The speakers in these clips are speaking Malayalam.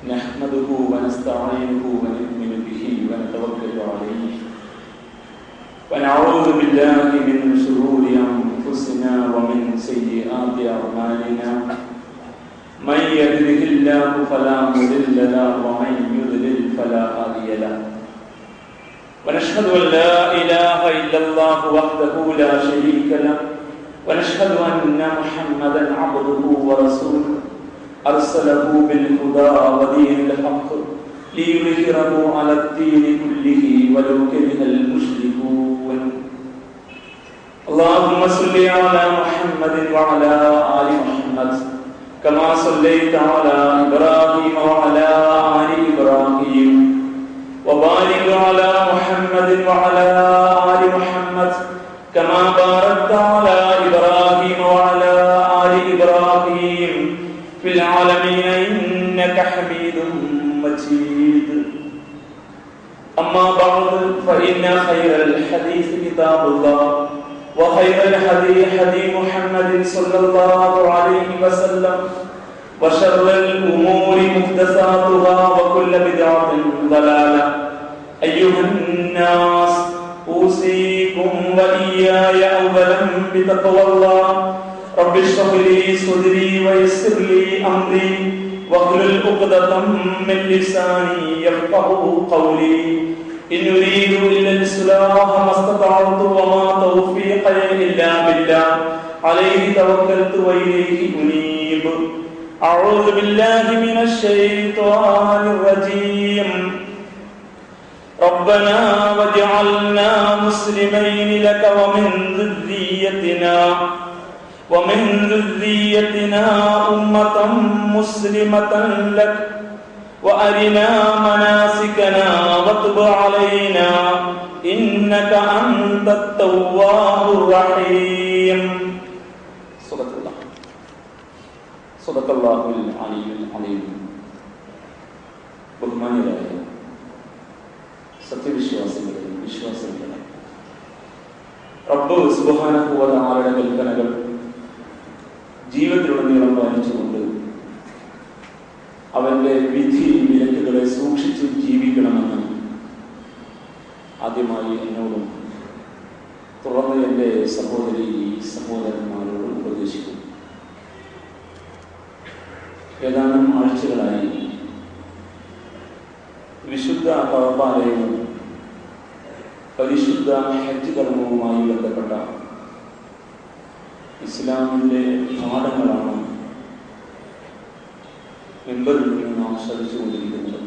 نحمده ونستعينه ونؤمن به ونتوكل عليه ونعوذ بالله من شرور أنفسنا ومن سيئات أعمالنا من يهده الله فلا مضل له ومن يضلل فلا هادي له ونشهد أن لا إله إلا الله وحده لا شريك له ونشهد أن محمدا عبده ورسوله أرسله بالهدى ودين الحق ليظهره على الدين كله ولو كره المشركون. اللهم صل على محمد وعلى آل محمد كما صليت على إبراهيم وعلى آل إبراهيم وبارك على محمد وعلى آل محمد كما باركت على إبراهيم وعلى آل إبراهيم في العالمين إنك حميد مجيد. أما بعد فإن خير الحديث كتاب الله وخير الهدي هدي محمد صلى الله عليه وسلم وشر الأمور محدثاتها وكل بدعة ضلالة. أيها الناس أوصيكم وإياي أولا بتقوى الله. رب اشرح لي صدري ويسر لي أمري واحلل عقدة من لساني يفقهوا قولي. إن أريد إلا الإصلاح ما استطعت وما توفيقي إلا بالله عليه توكلت وإليه أنيب. أعوذ بالله من الشيطان الرجيم. ربنا واجعلنا مسلمين لك ومن ذريتنا أمة مسلمة لك وأرنا مناسكنا وتب علينا إنك أنت التواب الرحيم. صدق الله العلي العظيم. ബഹുമാന്യരായ സത്യവിശ്വാസികളെ, വിശ്വാസികളെ, റബ്ബ് സുബ്ഹാനഹു വ തആലയുടെ കൽപ്പനകൾ ജീവിതത്തിലുടനീളം പാലിച്ചുകൊണ്ട് അവന്റെ വിധി വിലക്കുകളെ സൂക്ഷിച്ച് ജീവിക്കണമെന്ന് ആദ്യമായി എന്നോടും തുടർന്ന് എൻ്റെ സഹോദരി സഹോദരന്മാരോടും ഉപദേശിക്കുന്നു. ഏതാനും ആഴ്ചകളായി വിശുദ്ധ കഅബാലയവും പരിശുദ്ധ ഹജ്ജ് കർമ്മവുമായി ബന്ധപ്പെട്ട ഇസ്ലാമിൻ്റെ പാഠങ്ങളാണ് മെമ്പറിൽ നിന്ന് നാം ശ്രദ്ധിച്ചുകൊണ്ടിരിക്കുന്നത്.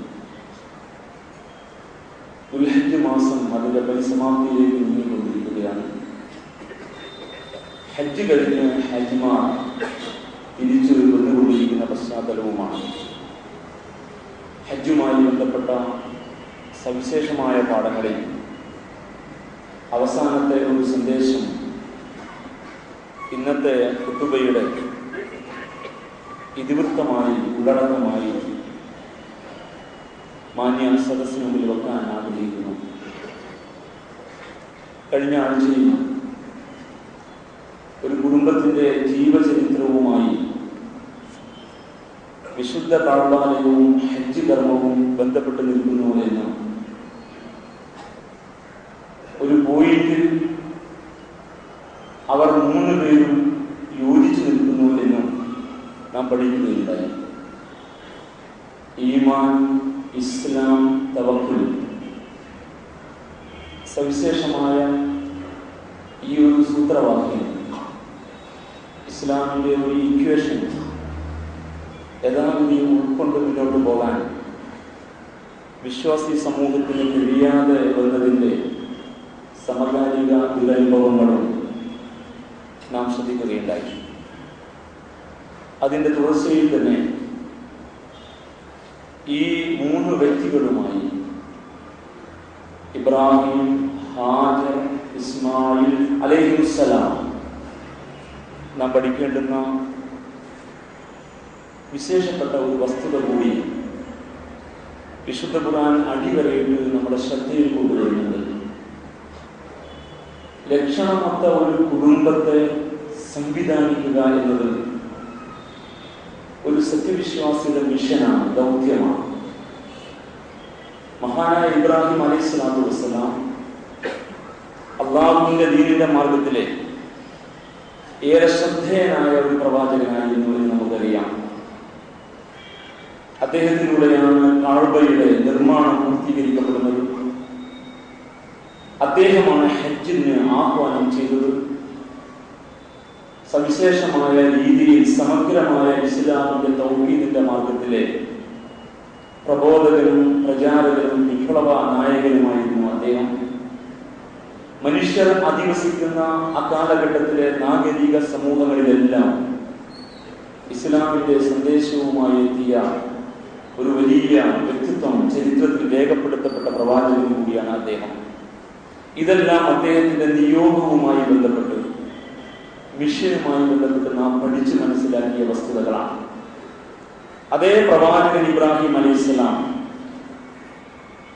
ദുൽഹജ്ജ് മാസം അതിൻ്റെ പരിസമാപ്തിയിലേക്ക് നീങ്ങിക്കൊണ്ടിരിക്കുകയാണ്. ഹജ്ജ് കഴിഞ്ഞ് ഹജ്ജ്മാർ തിരിച്ചു വന്നുകൊണ്ടിരിക്കുന്ന പശ്ചാത്തലവുമാണ്. ഹജ്ജുമായി ബന്ധപ്പെട്ട സവിശേഷമായ പാഠങ്ങളിൽ അവസാനത്തെ ഒരു സന്ദേശം ഇന്നത്തെ ഖുതുബയുടെ ഇതിവൃത്തമായി ഉള്ളടക്കമായി മാന്യ സദസ്സിന് മുമ്പിൽ വെക്കാൻ ആഗ്രഹിക്കുന്നു. കഴിഞ്ഞ ആഴ്ചയിൽ ഒരു കുടുംബത്തിൻ്റെ ജീവചരിത്രവുമായി വിശുദ്ധ കഅബാലയവും ഹജ്ജ് കർമ്മവും ബന്ധപ്പെട്ട് നിൽക്കുന്നു എന്ന് ഒരു പോയിന്റിൽ അവർ 3 പേരും യോജിച്ചു നിൽക്കുന്നു എന്നും നാം പഠിക്കുകയുണ്ടായി. ഈമാൻ, ഇസ്ലാം, തവക്കുൽ, സവിശേഷമായ ഈ ഒരു സൂത്രവാക്യം ഇസ്ലാമിൻ്റെ ഒരു ഇക്വേഷൻ യഥാവിധിയും ഉൾക്കൊണ്ട് മുന്നോട്ട് പോകാൻ വിശ്വാസി സമൂഹത്തിന് കഴിയാതെ വന്നതിൻ്റെ സമകാലിക ദുരനുഭവങ്ങളും നാം ശ്രദ്ധിക്കുകയുണ്ടായി. അതിൻ്റെ തുടർച്ചയിൽ തന്നെ ഈ 3 വ്യക്തികളുമായി ഇബ്രാഹിം, ഹാജർ, ഇസ്മായിൽ അലൈഹിസ്സലാം നാം പഠിക്കേണ്ടുന്ന വിശേഷപ്പെട്ട ഒരു വസ്തുത കൂടി വിശുദ്ധ ഖുർആൻ അടിവരയിട്ട് നമ്മുടെ ശ്രദ്ധയിൽ കൊണ്ടുവരുന്നുണ്ട്. ലക്ഷണമൊത്ത ഒരു കുടുംബത്തെ സംവിധാനിക്കുക എന്നത് ഒരു സത്യവിശ്വാസിയുടെ മിഷനാണ്, ദൗത്യമാണ്. മഹാനായ ഇബ്രാഹിം അലൈഹിസ്സലാത്തു വസ്സലാം അള്ളാഹുവിന്റെ ദീനിന്റെ മാർഗത്തിലെ ഏറെ ശ്രദ്ധേയനായ ഒരു പ്രവാചകനായിരുന്നു എന്ന് നമുക്കറിയാം. അദ്ദേഹത്തിലൂടെയാണ് കഅബയുടെ നിർമ്മാണം പൂർത്തീകരിക്കപ്പെടുന്നത്. അദ്ദേഹമാണ് ഹജ്ജിന് ആഹ്വാനം ചെയ്തത്. സവിശേഷമായ രീതിയിൽ സമഗ്രമായ ഇസ്ലാമിന്റെ തൗഹീദിന്റെ മാർഗത്തിലെ പ്രബോധകനും പ്രചാരകനും വിപ്ലവ നായകനുമായിരുന്നു അദ്ദേഹം. മനുഷ്യർ അധിവസിക്കുന്ന അക്കാലഘട്ടത്തിലെ നാഗരിക സമൂഹങ്ങളിലെല്ലാം ഇസ്ലാമിന്റെ സന്ദേശവുമായി എത്തിയ ഒരു വലിയ വ്യക്തിത്വം, ചരിത്രത്തിൽ രേഖപ്പെടുത്തപ്പെട്ട പ്രവാചകൻ കൂടിയാണ് അദ്ദേഹം. ഇതെല്ലാം അദ്ദേഹത്തിന്റെ നിയോഗവുമായി ബന്ധപ്പെട്ട്, മിഷനുമായി ബന്ധപ്പെട്ട് നാം പഠിച്ചു മനസ്സിലാക്കിയ വസ്തുതകളാണ്. അതേ പ്രവാചകൻ ഇബ്രാഹിം അലൈഹിസ്സലാം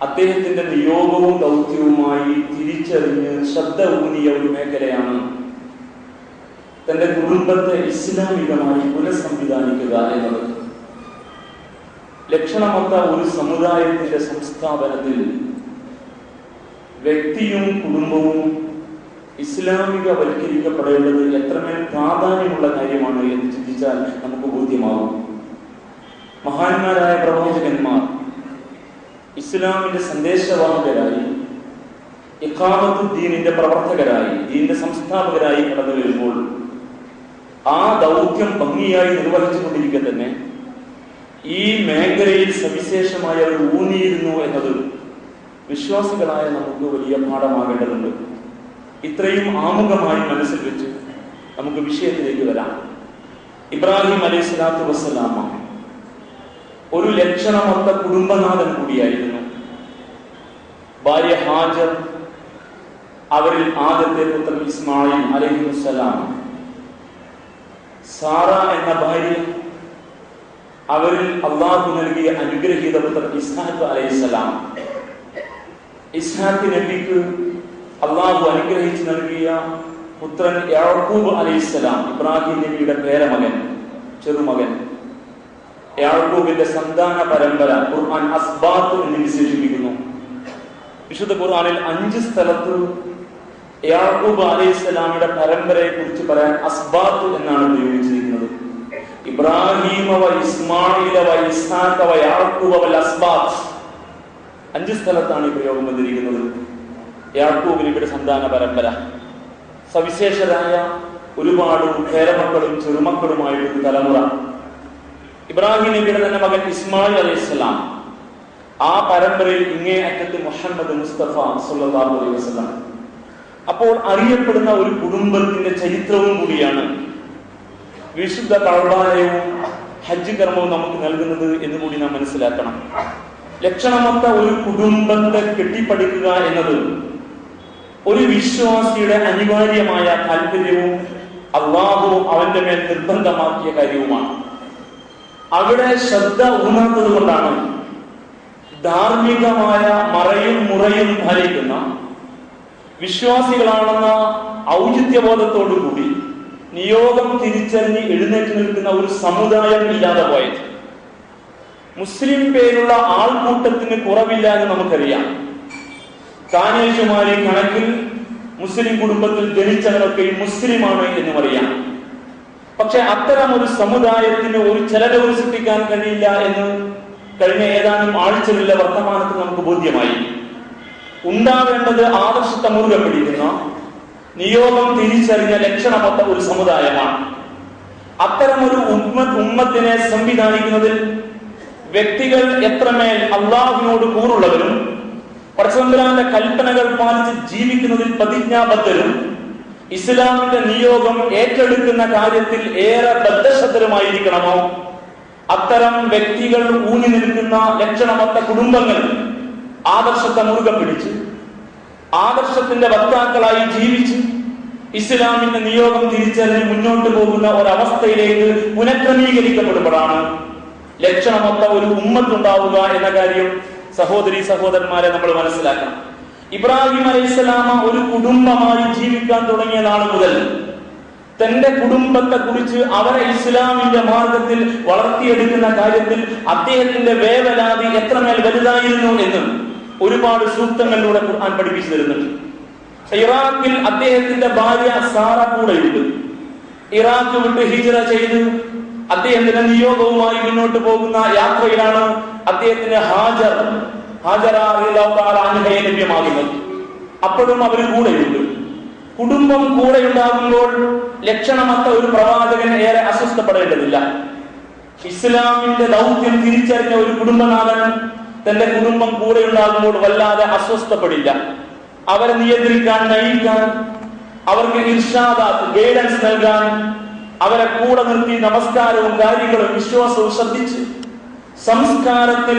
അദ്ദേഹത്തിന്റെ നിയോഗവും ദൗത്യവുമായി തിരിച്ചറിഞ്ഞ് ശ്രദ്ധ ഊന്നിയ ഒരു മേഖലയാണ് തന്റെ കുടുംബത്തെ ഇസ്ലാമികമായി പുനഃസംവിധാനിക്കുക എന്നത്. ലക്ഷണമൊത്ത ഒരു സമുദായത്തിന്റെ സംസ്ഥാപനത്തിൽ വ്യക്തിയും കുടുംബവും ഇസ്ലാമികവൽക്കരിക്കപ്പെടേണ്ടത് എത്രമേൽ പ്രാധാന്യമുള്ള കാര്യമാണ് എന്ന് ചിന്തിച്ചാൽ നമുക്ക് ബോധ്യമാകും. മഹാന്മാരായ പ്രവാചകന്മാർ ഇസ്ലാമിന്റെ സന്ദേശവാഹകരായി, ഇഖാമത്തുദ്ദീനിന്റെ പ്രവർത്തകരായി, ദീനിന്റെ സംസ്ഥാപകരായി കടന്നു വരുമ്പോൾ ആ ദൗത്യം ഭംഗിയായി നിർവഹിച്ചുകൊണ്ടിരിക്കെ തന്നെ ഈ മേഖലയിൽ സവിശേഷമായ ഒരു ഊന്നിയിരുന്നു എന്നത് വിശ്വാസികളായ നമുക്ക് വലിയ പാഠമാകേണ്ടതുണ്ട്. ഇത്രയും ആമുഖമായി മനസ്സിൽ വെച്ച് നമുക്ക് വിഷയത്തിലേക്ക് വരാം. ഇബ്രാഹിം അലൈഹിസ്സലാത്തു വസ്സലാമ ഒരു ലക്ഷണമൊത്ത കുടുംബനാഥൻ കൂടിയായിരുന്നു. ഭാര്യ ഹാജർ, അവരിൽ ആദ്യത്തെ പുത്രൻ ഇസ്മായിൽ അലൈഹിസ്സലാം, സാറ എന്ന ഭാര്യ, അവരിൽ അള്ളാഹു നൽകിയ അനുഗ്രഹീത പുത്രൻ ഇസ്ഹാഖ് അലൈഹിസ്സലാം. ഇസ്ഹാഖ് നബിക്ക് അള്ളാഹു അനുഗ്രഹിച്ച് നൽകിയ പുത്രൻ യാക്കൂബ് അലൈഹിസ്സലാം, ഇബ്രാഹിം നബിയുടെ പേരമകൻ, ചെറുമകൻ. യാക്കൂബിന്റെ സന്താന പരമ്പര ഖുർആൻ അസ്ബാത്ത് എന്ന് വിശേഷിപ്പിക്കുന്നു. വിശുദ്ധ ഖുർആനിൽ 5 സ്ഥലത്ത് യാക്കൂബ് അലൈഹിസ്സലാമിന്റെ പരമ്പരയെ കുറിച്ച് പറയാൻ അസ്ബാത്ത് എന്നാണ് ഉപയോഗിച്ചിരിക്കുന്നത്. ഇബ്രാഹിം വ ഇസ്മായിൽ വ ഇസ്ഹാഖ് വ യാക്കൂബ് വൽ അസ്ബാത്ത്, 5 സ്ഥലത്താണ് ഈ പ്രയോഗം വന്നിരിക്കുന്നത്. യാക്കൂബ് നബിയുടെ സന്താന പരമ്പര, സവിശേഷരായ ഒരുപാട് പേരമക്കളും ചെറുമക്കളുമായിട്ടൊരു തലമുറ. ഇബ്രാഹിം നബിയുടെ തന്നെ മകൻ ഇസ്മായിൽ അലൈഹിസ്സലാം, ആ പരമ്പരയിൽ ഇങ്ങേ അറ്റത്ത് മുഹമ്മദ് മുസ്തഫ സല്ലല്ലാഹു അലൈഹി വസല്ലം. അപ്പോൾ അറിയപ്പെടുന്ന ഒരു കുടുംബത്തിന്റെ ചരിത്രവും കൂടിയാണ് വിശുദ്ധ കഅബയും ഹജ്ജ് കർമ്മവും നമുക്ക് നൽകുന്നത് എന്ന് കൂടി നാം മനസ്സിലാക്കണം. ലക്ഷണമൊത്ത ഒരു കുടുംബത്തെ കെട്ടിപ്പടുക്കുക എന്നത് ഒരു വിശ്വാസിയുടെ അനിവാര്യമായ താല്പര്യവും അല്ലാഹു അവന്റെ മേൽ നിർബന്ധമാക്കിയ കാര്യവുമാണ്. അവിടെ ശ്രദ്ധ ഊന്നാത്തത് കൊണ്ടാണ് ധാർമ്മികമായ മറയും മുറയും ധരിക്കുന്ന വിശ്വാസികളാണെന്ന ഔചിത്യബോധത്തോടുകൂടി നിയോഗം തിരിച്ചറിഞ്ഞ് എഴുന്നേറ്റ് നിൽക്കുന്ന ഒരു സമുദായം ഇല്ലാതെ പോയത്. മുസ്ലിം പേരുള്ള ആൾക്കൂട്ടത്തിന് കുറവില്ല എന്ന് നമുക്കറിയാം. കാനേശുമാരി കണക്കിൽ മുസ്ലിം കുടുംബത്തിൽ ജനിച്ചവരൊക്കെ മുസ്ലിമാണ് എന്നും അറിയാം. പക്ഷെ അത്തരം ഒരു സമുദായത്തിന് ഒരു ചെലവ് സൃഷ്ടിക്കാൻ കഴിയില്ല എന്ന് കഴിഞ്ഞ ഏതാനും ആഴ്ചകളിലെ വർത്തമാനത്തിൽ നമുക്ക് ബോധ്യമായി. ഉണ്ടാവേണ്ടത് ആദർശത്തെ മുറുകെ പിടിക്കുന്ന, നിയോഗം തിരിച്ചറിഞ്ഞ ലക്ഷണമൊത്ത ഒരു സമുദായമാണ്. അത്തരം ഒരു ഉമ്മത്തിനെ സംവിധാനിക്കുന്നതിൽ വ്യക്തികൾ എത്രമേൽ അള്ളാഹുവിനോട് കൂറുള്ളവരും പടച്ചതമ്പുരാന്റെ കൽപ്പനകൾ പാലിച്ച് ജീവിക്കുന്നതിൽ പ്രതിജ്ഞാബദ്ധരും ഇസ്ലാമിന്റെ നിയോഗം ഏറ്റെടുക്കുന്ന കാര്യത്തിൽ ഏറെ ബദ്ധശ്രദ്ധരുമായിരിക്കണമോ അത്തരം വ്യക്തികൾ ഊന്നി നിൽക്കുന്ന ലക്ഷണമൊത്ത കുടുംബങ്ങൾ ആദർശത്തെ മുറുകെ പിടിച്ച് ആദർശത്തിന്റെ വക്താക്കളായി ജീവിച്ച് ഇസ്ലാമിന്റെ നിയോഗം തിരിച്ചറിഞ്ഞ് മുന്നോട്ട് പോകുന്ന ഒരവസ്ഥയിലേക്ക് പുനഃക്രമീകരിക്കപ്പെടുമ്പോഴാണ് ലക്ഷണമൊത്ത ഒരു ഉമ്മത്തുണ്ടാവുക എന്ന കാര്യം സഹോദരി സഹോദരന്മാരെ നമ്മൾ മനസ്സിലാക്കണം. ഇബ്രാഹിം അലൈഹിസ്സലാമ ഒരു കുടുംബമായി ജീവിക്കാൻ തുടങ്ങിയ നാൾ മുതൽ തന്റെ കുടുംബത്തെ കുറിച്ച് അവരെ ഇസ്ലാമിന്റെ മാർഗത്തിൽ വളർത്തിയെടുക്കുന്ന കാര്യത്തിൽ അദ്ദേഹത്തിന്റെ വേവലാതി എത്രമേൽ വലുതായിരുന്നു എന്ന് ഒരുപാട് സൂക്തങ്ങളിലൂടെ ഖുർആൻ പഠിപ്പിച്ചു തരുന്നുണ്ട്. ഇറാഖിൽ അദ്ദേഹത്തിന്റെ ഭാര്യ സാറ കൂടെയുണ്ട്. ഇറാഖ് വിട്ട് ഹിജ്റ ചെയ്ത് അദ്ദേഹത്തിന്റെ നിയോഗവുമായി മുന്നോട്ട് പോകുന്ന യാത്രയിലാണ് അദ്ദേഹത്തിന് ഹാജറ ലഭ്യമാകുന്നത്. അപ്പോഴും അവർ കൂടെയുണ്ട്. കുടുംബം കൂടെ ഉണ്ടാകുമ്പോൾ ലക്ഷണമൊത്ത ഒരു പ്രവാചകൻ ഏറെ അസ്വസ്ഥപ്പെടേണ്ടതില്ല. ഇസ്ലാമിന്റെ ദൗത്യം തിരിച്ചറിഞ്ഞ ഒരു കുടുംബനാഥൻ തന്റെ കുടുംബം കൂടെ ഉണ്ടാകുമ്പോൾ വല്ലാതെ അസ്വസ്ഥപ്പെടില്ല. അവരെ നിയന്ത്രിക്കാൻ, നയിക്കാൻ, അവർക്ക് ഇർഷാദാത്ത്, ഗൈഡൻസ് നൽകാൻ, അവരെ കൂടെ നിർത്തി നമസ്കാരവും കാര്യങ്ങളും വിശ്വാസവും ശ്രദ്ധിച്ച് സംസ്കാരത്തിൽ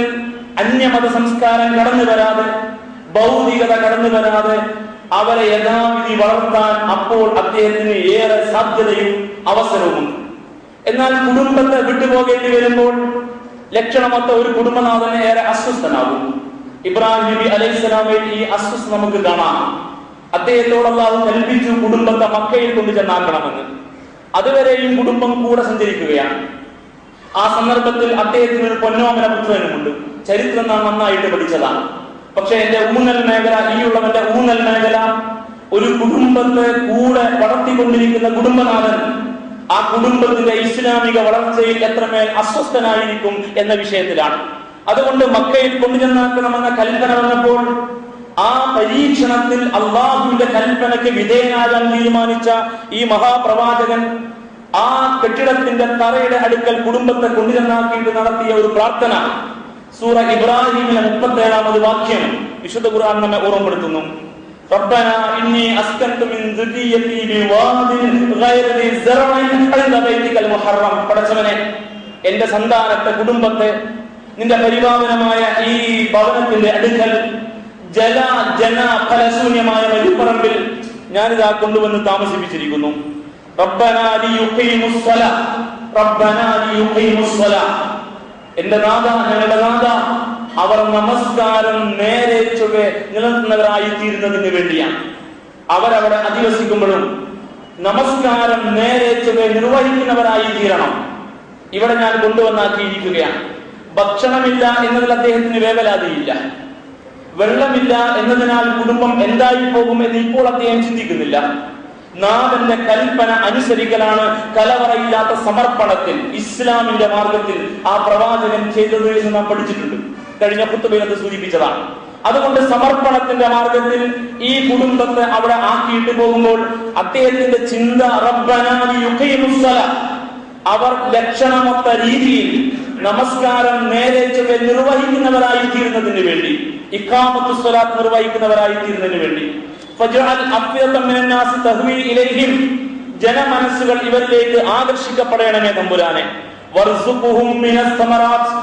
അന്യമത സംസ്കാരം കടന്നു വരാതെ, ഭൗതികത കടന്നു വരാതെ അവരെ യഥാവിധി വളർത്താൻ അപ്പോൾ അദ്ദേഹത്തിന് ഏറെ സാധ്യതയും അവസരവുമുണ്ട്. എന്നാൽ കുടുംബത്തെ വിട്ടുപോകേണ്ടി വരുമ്പോൾ ലക്ഷണമൊത്ത ഒരു കുടുംബനാഥന് ഏറെ അസ്വസ്ഥനാകും. ഇബ്രാഹിം നബി അലൈഹിസ്സലാമിൽ ഈ അസ്വസ്ഥ നമുക്ക് കാണാം. അദ്ദേഹത്തോട് അല്ലാഹു കൽപ്പിച്ചു കുടുംബത്തെ മക്കയിൽ കൊണ്ടു ചെന്നാക്കണമെന്ന്. അതുവരെയും കുടുംബം കൂടെ സഞ്ചരിക്കുകയാണ്. ആ സന്ദർഭത്തിൽ അദ്ദേഹത്തിന് ഒരു പൊന്നോമന പുത്രനുമുണ്ട്. ചരിത്രം നാം നന്നായിട്ട് പഠിച്ചതാണ്. പക്ഷെ എന്റെ ഊന്നൽ മേഖല, ഈയുള്ളവന്റെ ഊന്നൽ മേഖല ഒരു കുടുംബത്തെ കൂടെ വളർത്തിക്കൊണ്ടിരിക്കുന്ന കുടുംബനാഥൻ ആ കുടുംബത്തിന്റെ ഇസ്ലാമിക വളർച്ചയിൽ എത്രമേൽ അസ്വസ്ഥനായിരിക്കും എന്ന വിഷയത്തിലാണ്. അതുകൊണ്ട് മക്കയിൽ കൊണ്ടുചെന്നാക്കണമെന്ന കൽപ്പന വന്നപ്പോൾ ആ പരീക്ഷണത്തിൽ അള്ളാഹുവിന്റെ കൽപ്പനയ്ക്ക് വിധേയനാകാൻ തീരുമാനിച്ച ഈ മഹാപ്രവാചകൻ ആ കെട്ടിടത്തിന്റെ തറയുടെ അടുക്കൽ കുടുംബത്തെ കൊണ്ടുചെന്നാക്കിയിട്ട് നടത്തിയ ഒരു പ്രാർത്ഥന സൂറ ഇബ്രാഹിമിലെ 37-ാമത് വാക്യം വിശുദ്ധ ഖുർആൻ നമ്മെ ഓർമ്മപ്പെടുത്തുന്നു. റബ്ബനാ ഇന്നി അസ്കൻതു മിൻ ദുരിയതി ബിവാദിൻ ഗൈരി ദി സറഇൻ ഇൻദ ബൈതികൽ മുഹറം. പടച്ചവനെ, എന്റെ സന്താനത്തെ, കുടുംബത്തെ നിന്റെ പരിപാവനമായ ഈ ഭവനത്തിന്റെ അടുക്കൽ ഫലശൂന്യമായ മരുപ്പറമ്പിൽ ഞാനിതാ കൊണ്ടുവന്ന് താമസിപ്പിച്ചിരിക്കുന്നു. റബ്ബനാ ലിയുഖീമുസ്സലാ, റബ്ബനാ ലിയുഖീമുസ്സലാ. എന്റെ നാഥ, ഞങ്ങളുടെ നാഥ, അവർ നമസ്കാരം നേരെ ചൊവ്വേ നിലനിർത്തുന്നവരായി തീരുന്നതിന് വേണ്ടിയാണ്. അവരവിടെ അധിവസിക്കുമ്പോഴും നമസ്കാരം നേരെ ചൊവ്വേ നിർവഹിക്കുന്നവരായി തീരണം. ഇവിടെ ഞാൻ കൊണ്ടുവന്നാക്കിയിരിക്കുകയാണ്. ഭക്ഷണമില്ല എന്നതിൽ അദ്ദേഹത്തിന് വേവലാതിയില്ല. വെള്ളമില്ല എന്നതിനാൽ കുടുംബം എന്തായി പോകും എന്ന് ഇപ്പോൾ അദ്ദേഹം ചിന്തിക്കുന്നില്ല. നാഥന്റെ കൽപ്പന അനുസരിക്കലാണ് കലവറയില്ലാത്ത സമർപ്പണത്തിൽ, ഇസ്ലാമിന്റെ മാർഗത്തിൽ ആ പ്രവാചകൻ ചെയ്തത് എന്ന് നാം പഠിച്ചിട്ടുണ്ട്. കഴിഞ്ഞ ഖുത്ബയിൽ അത് സൂചിപ്പിച്ചതാണ്. അതുകൊണ്ട് സമർപ്പണത്തിന്റെ മാർഗത്തിൽ ഈ കുടുംബത്തെ അവിടെ ആക്കിയിട്ട് പോകുമ്പോൾ അദ്ദേഹത്തിന്റെ ചിന്ത റബ്ബനാ ലിയുഖീമുസ്സലാ, അവർ ലക്ഷണമൊത്ത രീതിയിൽ നമസ്കാരം നേരെ ചൊവ്വേ നിർവഹിക്കുന്നവരായി തീരുന്നതിന് വേണ്ടി, ഇഖാമത്തു സ്വലാത്ത് നിർവഹിക്കുന്നവരായി തീരുന്നതിന് വേണ്ടി, ഫജഅൽ അഫ്യതൻ മിനന്നാസ് തഹ്വി ഇലൈഹിം, ജനമനസ്സുകൾ ഇവരിലേക്ക് ആകർഷിക്കപ്പെടണമേ തമ്പുരാനെ. വർസുഖുഹും മിനസ് സമറാത്ത്,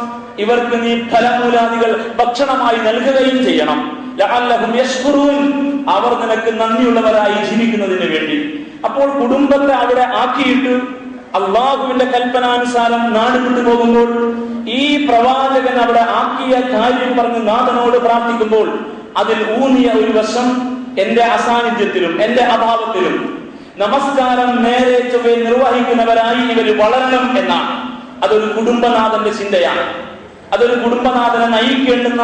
ഇവർക്ക് നീ ഫലമൂലാദികൾ ഭക്ഷണമായി നൽകുകയും ചെയ്യണം. ലഅല്ലഹും യശ്കുറൂൻ, അവർ നിനക്ക് നന്ദിയുള്ളവരായി ജീവിക്കുന്നതിന് വേണ്ടി. അപ്പോൾ കുടുംബത്തെ അവിടെ ആക്കിയിട്ട് അള്ളാഹുവിന്റെ കൽപ്പനാനുസാരം നാട് വിട്ടു പോകുമ്പോൾ ഈ പ്രവാചകൻ അവിടെ ആക്കിയ കാര്യം പറഞ്ഞ് നാഥനോട് പ്രാർത്ഥിക്കുമ്പോൾ അതിൽ ഊന്നിയ ഒരു വശം എന്റെ അസാന്നിധ്യത്തിലും എന്റെ അഭാവത്തിലും നമസ്കാരം നേരെ ചൊവ്വേ നിർവഹിക്കുന്നവരായി ഇവർ വളരണം എന്നാണ്. അതൊരു കുടുംബനാഥന്റെ ചിന്തയാണ്. അതൊരു കുടുംബനാഥനെ നയിക്കേണ്ടുന്ന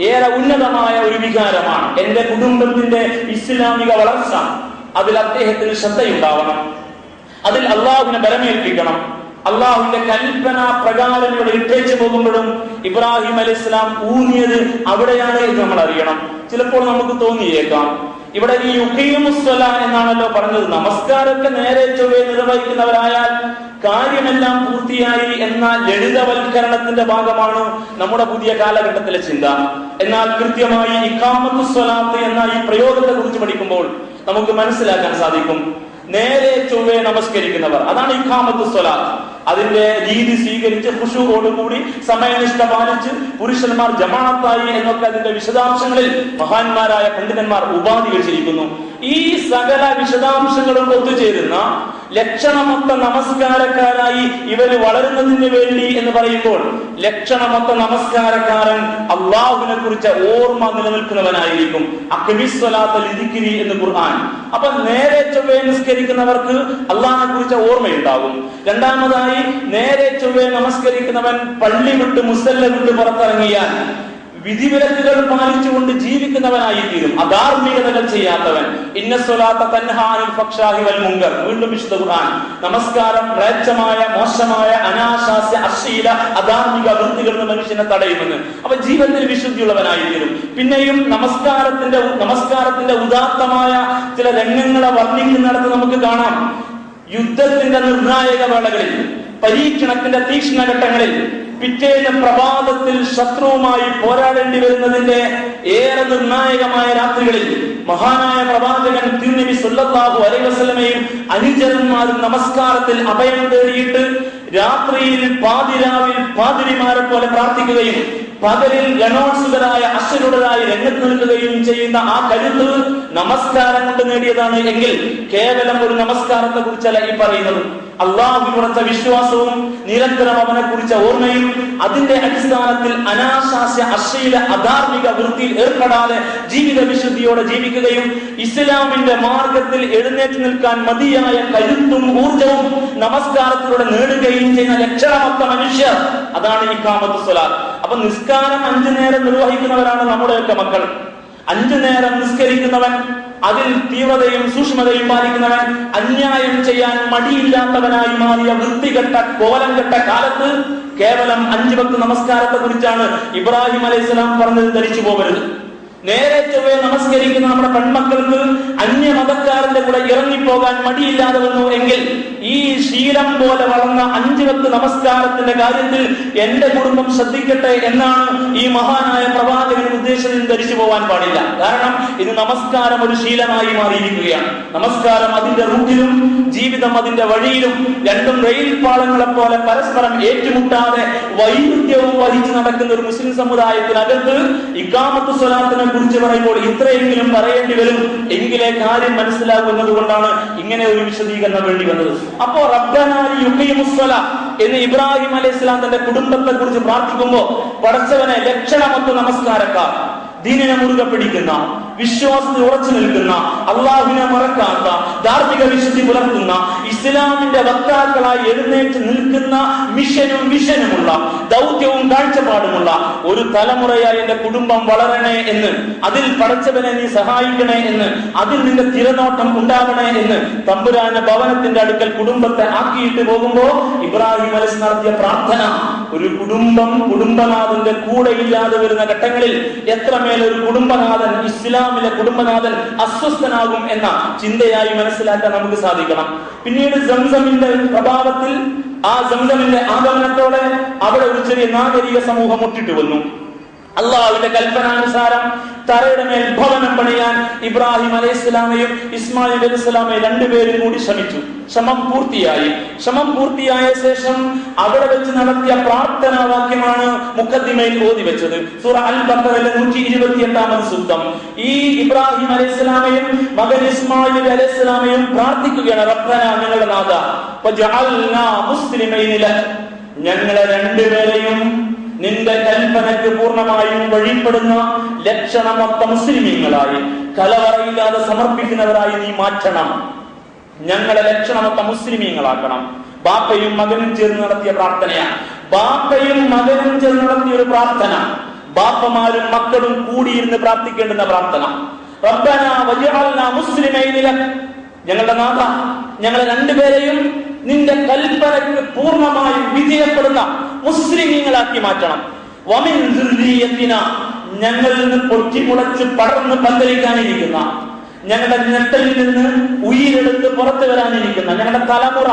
ഏറെ ഉന്നതമായ ഒരു വികാരമാണ്. എന്റെ കുടുംബത്തിന്റെ ഇസ്ലാമിക വളർച്ച, അതിൽ അദ്ദേഹത്തിന് ശ്രദ്ധയുണ്ടാവണം. അതിൽ അള്ളാഹുവിനെ ബലമേൽപ്പിക്കണം. അള്ളാഹുവിന്റെ കൽപ്പന പ്രകാരം ഇവിടെ ഇട്ടേച്ചു പോകുമ്പോഴും ഇബ്രാഹിം അലൈഹിസ്സലാം ഊന്നിയത് അവിടെയാണ് എന്ന് നമ്മൾ അറിയണം. ചിലപ്പോൾ നമുക്ക് തോന്നിയേക്കാം, ഇവിടെ ഈ യുഖീമുസ്സലാ എന്നാണല്ലോ പറഞ്ഞത്, നമസ്കാരത്തെ നേരെ ചൊവ്വേ നിർവഹിക്കുന്നവരായാൽ കാര്യമെല്ലാം പൂർത്തിയായി എന്ന ലളിതവൽക്കരണത്തിന്റെ ഭാഗമാണ് നമ്മുടെ പുതിയ കാലഘട്ടത്തിലെ ചിന്ത. എന്നാൽ കൃത്യമായി ഇഖാമത്തുസ്സലാത്ത് എന്ന ഈ പ്രയോഗത്തെ കുറിച്ച് പഠിക്കുമ്പോൾ നമുക്ക് മനസ്സിലാക്കാൻ സാധിക്കും, നേരെ ചൊവ്വേ നമസ്കരിക്കുന്നവർ, അതാണ് ഇഖാമത്തുസ്സലാത്ത്. അതിന്റെ രീതി സ്വീകരിച്ച് ഖുശൂഅോടുകൂടി സമയനിഷ്ഠ പാലിച്ച് പുരുഷന്മാർ ജമാഅത്തായി എന്നൊക്കെ അതിന്റെ വിശദാംശങ്ങളിൽ മഹാന്മാരായ പണ്ഡിതന്മാർ ഉപാധി വെച്ചിരിക്കുന്നു. ഈ സകല വിശദാംശങ്ങളും ഒത്തുചേരുന്ന ലക്ഷണമൊത്ത നമസ്കാരക്കാരായി ഇവര് വളരുന്നതിന് വേണ്ടി എന്ന് പറയുമ്പോൾ ലക്ഷണമൊത്ത നമസ്കാരക്കാരൻ അള്ളാഹുവിനെ കുറിച്ച് ഓർമ്മ നിലനിൽക്കുന്നവനായിരിക്കും. അഖ്മിസ്സലാത്തലിദിക്രി എന്ന് ഖുർആൻ. അപ്പൊ നേരെ ചൊവ്വേ നിസ്കരിക്കുന്നവർക്ക് അള്ളാഹിനെ കുറിച്ച് ഓർമ്മയുണ്ടാകും. രണ്ടാമതായി നേരെ ചൊവ്വേ നമസ്കരിക്കുന്നവൻ പള്ളി വിട്ട് മുസല്ല വിട്ട് പുറത്തിറങ്ങിയാൽ വിധിവിലക്കുകൾ പാലിച്ചുകൊണ്ട് ജീവിക്കുന്നവനായി തീരും. അധാർമികതകൾ ചെയ്യാത്തവൻ. ഇന്നസ്സലാത്ത തൻഹാ അനിൽ ഫഹ്ശാഇ വൽ മുൻകർ. വീണ്ടും വിശുദ്ധ ഖുർആൻ. നമസ്കാരം മ്ലേച്ഛമായ, മോശമായ, അനാശാസ്യ, അശ്ലീല, അധാർമിക വൃത്തികളിൽ നിന്ന് മനുഷ്യനെ തടയുമെന്ന്. അപ്പൊ ജീവിതത്തിൽ വിശുദ്ധിയുള്ളവനായി തീരും. പിന്നെയും നമസ്കാരത്തിന്റെ ഉദാത്തമായ ചില രംഗങ്ങളെ വർണ്ണിക്കുന്നിടത്ത് നമുക്ക് കാണാം. യുദ്ധത്തിന്റെ നിർണായക വേളകളിൽ, പരീക്ഷണത്തിന്റെ തീക്ഷ്ണഘട്ടങ്ങളിൽ, പിറ്റേന്ന് പ്രഭാതത്തിൽ ശത്രുവുമായി പോരാടേണ്ടി വരുന്നതിന്റെ ഏറെ നിർണായകമായ രാത്രികളിൽ മഹാനായ പ്രവാചകൻ തിരുനബി സല്ലല്ലാഹു അലൈഹി വസല്ലമയും അനുചരന്മാരും നമസ്കാരത്തിൽ അഭയം തേടിയിട്ട് രാത്രിയിൽ പാതിരാവിൽ പാതിരിമാരെ പോലെ പ്രാർത്ഥിക്കുകയും പകലിൽ രണോത്സുകരായ അശ്വരുടരായി രംഗത്ത് നിൽക്കുകയും ചെയ്യുന്ന ആ കരുത്ത് നമസ്കാരം കൊണ്ട് നേടിയതാണ് എങ്കിൽ കേവലം ഒരു നമസ്കാരത്തെ കുറിച്ചല്ല ഈ പറയുന്നത്. അള്ളാഹുവിനുള്ള വിശ്വാസവും നിരന്തരം അവനെ കുറിച്ച ഓർമ്മയും അതിന്റെ അടിസ്ഥാനത്തിൽ അനാശാസ്യ, അശ്ലീല, അധാർമിക വൃത്തിയിൽ ഏർപ്പെടാതെ ജീവിത വിശുദ്ധിയോടെ ജീവിക്കുകയും ഇസ്ലാമിന്റെ മാർഗത്തിൽ എഴുന്നേറ്റ് നിൽക്കാൻ മതിയായ കരുത്തും ഊർജവും നമസ്കാരത്തിലൂടെ നേടുകയും ചെയ്യുന്ന ലക്ഷണമൊത്ത മനുഷ്യർ, അതാണ് ഇഖാമത്തു സ്വലാത്ത്. അപ്പൊ നിസ്കാരം 5 നേരം നിർവഹിക്കുന്നവരാണ് നമ്മുടെയൊക്കെ മക്കൾ. 5 നേരം നിസ്കരിക്കുന്നവൻ, അതിൽ തീവ്രതയും സൂക്ഷ്മതയും പാലിക്കുന്നവൻ, അന്യായം ചെയ്യാൻ മടിയില്ലാത്തവനായി മാറിയ വൃത്തികെട്ട കോലം കെട്ട കാലത്ത് കേവലം 5 വക്ത് നമസ്കാരത്തെ കുറിച്ചാണ് ഇബ്രാഹിം അലൈഹിസ്സലാം പറഞ്ഞത്. ധരിച്ചു പോകരുത്. നേരെ ചൊവ്വേ നമസ്കരിക്കുന്ന നമ്മുടെ പെൺമക്കൾക്ക് അന്യമതക്കാരന്റെ കൂടെ ഇറങ്ങിപ്പോകാൻ മടിയില്ലാതെ വന്നു എങ്കിൽ ഈ ശീലം പോലെ വളർന്ന 5 വക്ത് നമസ്കാരത്തിന്റെ കാര്യത്തിൽ എന്റെ കുടുംബം ശ്രദ്ധിക്കട്ടെ എന്നാണ് ഈ മഹാനായ പ്രവാചകൻ ഉദ്ദേശത്തിൽ ധരിച്ചു പോകാൻ പാടില്ല. കാരണം ഇത് നമസ്കാരം ഒരു ശീലമായി മാറിയിരിക്കുകയാണ്. നമസ്കാരം അതിന്റെ റൂട്ടിലും ജീവിതം അതിന്റെ വഴിയിലും രണ്ടും റെയിൽ പാളങ്ങളെ പോലെ പരസ്പരം ഏറ്റുമുട്ടാതെ വൈരുദ്ധ്യവും വഹിച്ചു നടക്കുന്ന ഒരു മുസ്ലിം സമുദായത്തിനകത്ത് ഇഖാമത്തു സ്വലാത്തിനെ കുറിച്ച് പറയുമ്പോൾ ഇത്രയെങ്കിലും പറയേണ്ടി വരും. എങ്കിലേ കാര്യം മനസ്സിലാകുന്നത് കൊണ്ടാണ് ഇങ്ങനെ ഒരു വിശദീകരണം വേണ്ടി വന്നത്. അപ്പോ റബ്ബനാ യുഖീമുസ്സലാ എന്ന് ഇബ്രാഹിം അലൈഹിസ്സലാം തന്റെ കുടുംബത്തെ കുറിച്ച് പ്രാർത്ഥിക്കുമ്പോ പടച്ചവനെ ലക്ഷണമൊത്ത നമസ്കാരക്കാർ, ദീനിനെ മുറുകെ പിടിക്കുന്ന, വിശ്വാസത്തിൽ ഉറച്ചു നിൽക്കുന്ന, അള്ളാഹുവിനെ മറക്കാത്ത, ധാർമ്മിക വിശുദ്ധി പുലർത്തുന്ന, ഇസ്ലാമിന്റെ വക്താക്കളായി എഴുന്നേറ്റ് നിൽക്കുന്ന മിഷനും വിഷനുമുള്ള, ദൗത്യവും കാഴ്ചപ്പാടുമുള്ള ഒരു തലമുറയായി എന്റെ കുടുംബം വളരണേ എന്ന്, അതിൽ പടച്ചവനെ നീ സഹായിക്കണേ എന്ന്, അതിൽ നിന്റെ തിരനോട്ടം ഉണ്ടാവണേ എന്ന് തമ്പുരാന്റെ ഭവനത്തിന്റെ അടുക്കൽ കുടുംബത്തെ ആക്കിയിട്ട് പോകുമ്പോ ഇബ്രാഹിം അലൈഹി നടത്തിയ പ്രാർത്ഥന, ഒരു കുടുംബനാഥന്റെ കൂടെ ഇല്ലാതെ വരുന്ന ഘട്ടങ്ങളിൽ എത്രമേൽ ഒരു കുടുംബനാഥൻ, ഇസ്ലാമിലെ കുടുംബനാഥൻ അസ്വസ്ഥനാകും എന്ന ചിന്തയായി മനസ്സിലാക്കാൻ നമുക്ക് സാധിക്കണം. പിന്നീട് സംസമിന്റെ പ്രഭാവത്തിൽ, ആ സംസമിന്റെ ആഗമനത്തോടെ അവിടെ ഒരു ചെറിയ നാഗരിക സമൂഹം മുട്ടിട്ട് വന്നു. അള്ളാഹുവിന്റെ കൽപ്പനാനുസാരം തറയുടെ മേൽ ഭവനം പണിയാൻ ഇബ്രാഹിം അലൈഹിസ്സലാമയും ഇസ്മായിൽ അലൈഹിസ്സലാമയും രണ്ടുപേരും കൂടി ശ്രമിച്ചു. ശ്രമം പൂർത്തിയായ ശേഷം അവിടെ വെച്ച് നടത്തിയ പ്രാർത്ഥനാ വാക്യമാണ് മുഖദ്ദിമയിൽ ഓതി വെച്ചത്. സൂറ അൽ ബഖറയിലെ 128ാമത് സൂക്തം. ഈ ഇബ്രാഹിം അലൈഹിസ്സലാമയും മകൻ ഇസ്മായിൽ അലൈഹിസ്സലാമയും പ്രാർത്ഥിക്കുകയാണ്, റബ്ബനാ, ഞങ്ങളുടെ നാഥ, വജഅൽനാ മുസ്ലിമൈനി ലക, ഞങ്ങളെ രണ്ടുപേരെയും നിന്റെ കൽപ്പനയ്ക്ക് പൂർണ്ണമായും വഴിപ്പെടുന്ന ലക്ഷണമൊത്ത മുസ്ലിമീങ്ങളായി, കലവറയില്ലാതെ സമർപ്പിക്കുന്നവരായി നീ മാറ്റണം. ഞങ്ങളെ ലക്ഷണമൊത്ത മുസ്ലിമീങ്ങളാക്കണം. ബാപ്പയും മകനും ചേർന്ന് നടത്തിയ പ്രാർത്ഥനയാണ്. ബാപ്പയും മകനും ചേർന്ന് നടത്തിയ ഒരു പ്രാർത്ഥന, ബാപ്പമാരും മക്കളും കൂടിയിരുന്ന് പ്രാർത്ഥിക്കേണ്ടുന്ന പ്രാർത്ഥന. റബ്ബനാ വജഅൽനാ മുസ്ലിമൈനി ലക, ഞങ്ങളുടെ നാഥ, ഞങ്ങളെ രണ്ടുപേരെയും നിന്റെ കൽപ്പനയ്ക്ക് പൂർണ്ണമായും വിധേയപ്പെടുന്ന മുസ്ലിമീങ്ങളാക്കി മാറ്റണം. വമിൻ ദുർരിയത്തിനാ, ഞങ്ങളിൽ നിന്ന് പൊട്ടിമുളച്ച് പടർന്ന് പന്തലിക്കാനിരിക്കുന്ന, ഞങ്ങളുടെ ഞെട്ടലിൽ നിന്ന് ഉയിരെടുത്ത് പുറത്തു വരാനിരിക്കുന്ന ഞങ്ങളുടെ തലമുറ,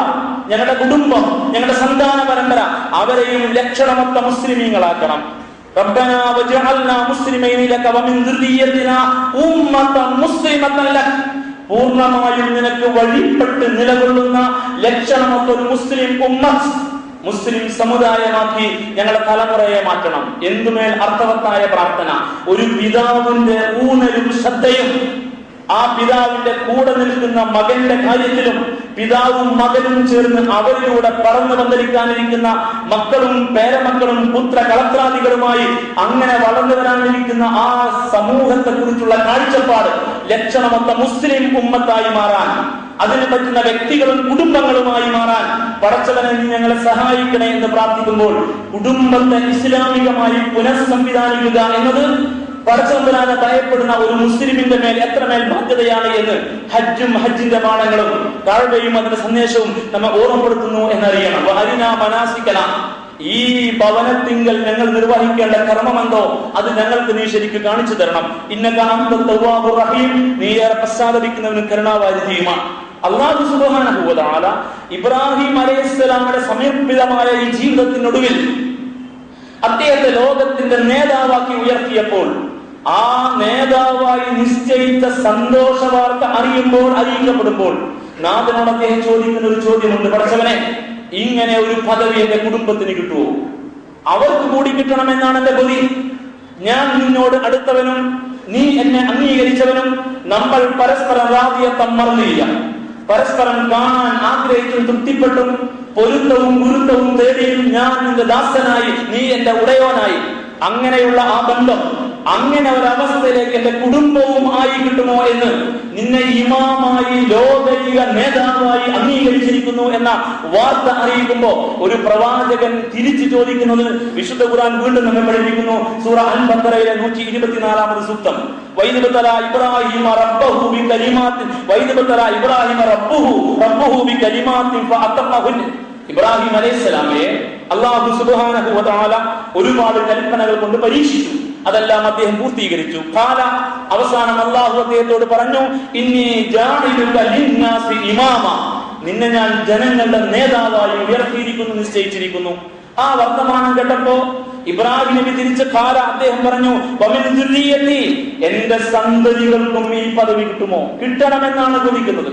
ഞങ്ങളുടെ കുടുംബം, ഞങ്ങളുടെ സന്താന പരമ്പര, അവരെയും ലക്ഷണമൊത്ത മുസ്ലിമീങ്ങളാക്കണം. റബ്ബനാ വജഅൽനാ മുസ്ലിമൈനി ലക വമിൻ ദുർരിയത്തിനാ ഉമ്മത്തൻ മുസ്ലിമത്തൻ ലക, പൂർണ്ണമായും നിനക്ക് വഴിപ്പെട്ട് നിലകൊള്ളുന്ന ലക്ഷണമൊത്തൊരു മുസ്ലിം ഉമ്മത്ത്, മുസ്ലിം സമുദായമാക്കി ഞങ്ങളുടെ തലമുറയെ മാറ്റണം. എന്തുമേൽ അർത്ഥവത്തായ പ്രാർത്ഥന. ഒരു പിതാവിന്റെ ഊന്നലും ശ്രദ്ധയും ആ പിതാവിന്റെ കൂടെ നിൽക്കുന്ന മകന്റെ കാര്യത്തിലും പിതാവും മകനും ചേർന്ന് അവരിലൂടെ പറന്നു വന്നിരിക്കാനിരിക്കുന്ന മക്കളും പേരമക്കളും പുത്ര കളത്രാദികളുമായി അങ്ങനെ വളർന്നു വരാനിരിക്കുന്ന ആ സമൂഹത്തെ കുറിച്ചുള്ള കാഴ്ചപ്പാട് ലക്ഷണമൊത്ത മുസ്ലിം ഉമ്മത്തായി മാറാൻ, അതിന് പറ്റുന്ന വ്യക്തികളും കുടുംബങ്ങളുമായി മാറാൻ പടച്ചവനെ നീ ഞങ്ങളെ സഹായിക്കണേ എന്ന് പ്രാർത്ഥിക്കുമ്പോൾ കുടുംബത്തെ ഇസ്ലാമികമായി പുനഃസംവിധാനിക്കുക എന്നത് പടച്ചവനെ ഭയപ്പെടുന്ന ഒരു മുസ്ലിമിന്റെ മേൽ എത്രമേൽ ബാധ്യതയാണ് എന്ന് ഹജ്ജും ഹജ്ജിന്റെ പാഠങ്ങളും കഅബയും അതിന്റെ സന്ദേശവും നമ്മെ ഓർമ്മപ്പെടുത്തുന്നു എന്നറിയണം. വഅരിനാ മനാസികന, ഈ ഭവനത്തിങ്കൽ ഞങ്ങൾ നിർവഹിക്കേണ്ട കർമ്മമെന്തോ അത് ഞങ്ങൾക്ക് നീ ശരിക്കും കാണിച്ചു തരണം. ഇന്നക അൻത തവ്വാബുർ റഹീം, നീ ഏറെ പശ്ചാത്തപിക്കുന്നവനും കരുണാവാരിധിയുമാണ്. അല്ലാഹു സുബ്ഹാനഹു വ തആല ഇബ്രാഹിം അലൈഹിസ്സലാമിന്റെ സമർപ്പിതമായ ഈ ജീവിതത്തിനൊടുവിൽ അദ്ദേഹത്തെ ലോകത്തിന്റെ നേതാവാക്കി ഉയർത്തിയപ്പോൾ ആ നേതാവായി നിശ്ചയിച്ച സന്തോഷ വാർത്ത അറിയിക്കപ്പെടുമ്പോൾ നാഥനോട് അദ്ദേഹം ചോദിക്കുന്ന ഒരു ചോദ്യമുണ്ട്. പടച്ചവനെ, ഇങ്ങനെ ഒരു പദവി എന്റെ കുടുംബത്തിന് കിട്ടുമോ? അവർക്ക് കൂടി കിട്ടണമെന്നാണ് എന്റെ കൊതി. ഞാൻ നിന്നോട് അടുത്തവനും നീ എന്നെ അംഗീകരിച്ചവനും നമ്മൾ പരസ്പരം റാദിയത്തം മറന്നില്ല, പരസ്പരം കാണാൻ ആഗ്രഹിച്ചും തൃപ്തിപ്പെട്ടും പൊരുത്തവും ഗുരുത്വവും തേടിയും ഞാൻ നിന്റെ ദാസനായി നീ എന്റെ ഉടയോനായി, അങ്ങനെയുള്ള ആ ബന്ധം, അങ്ങനെ ഒരവസ്ഥയിലേക്ക് എന്റെ കുടുംബവും ആയി കിട്ടുമോ എന്ന് നിന്നെ ഇമാമായി ലോകൈക നേതാവായി അംഗീകരിച്ചിരിക്കുന്നു എന്ന വാർത്ത അറിയിക്കുമ്പോ ഒരു പ്രവാചകൻ തിരിച്ചു ചോദിക്കുന്നത് വിശുദ്ധ ഖുർആൻ വീണ്ടും നമ്മെ പഠിപ്പിക്കുന്നു. സൂറ അൽ-ബഖറയിലെ 124-ാമത് സൂക്തം. വൈദബതല ഇബ്രാഹിമ റബ്ബഹു ബികലിമാത്തിൻ വൈദബതല ഇബ്രാഹിമ റബ്ബഹു ബികലിമാത്തിൻ ഫഅതമ്മഹുൻ. ഇബ്രാഹിം അലൈഹിസ്സലാമയെ അല്ലാഹു സുബ്ഹാനഹു വ തആല ഒരുപാട് കൽപ്പനകൾ കൊണ്ട് പരീക്ഷിച്ചു. അതെല്ലാം അദ്ദേഹം പൂർത്തീകരിച്ചു. ഖാല, അവസാനം അല്ലാഹു അദ്ദേഹത്തോട് പറഞ്ഞു, ഇന്നി ജാഇലുക ലിന്നാസി ഇമാമ, നിന്നെ ഞാൻ ജനങ്ങളുടെ നേതാവായി ഉയർത്തിയിരിക്കുന്നു, നിശ്ചയിച്ചിരിക്കുന്നു. ആ വർത്തമാനം കേട്ടപ്പോ ഇബ്രാഹിം നബി തിരിച്ച് ഖാല, അദ്ദേഹം പറഞ്ഞു, വമിൻ ദുർരിയതി, എന്റെ സന്തതികൾക്കും ഈ പദവി കിട്ടുമോ? കിട്ടണമെന്നാണ് ചോദിക്കുന്നത്.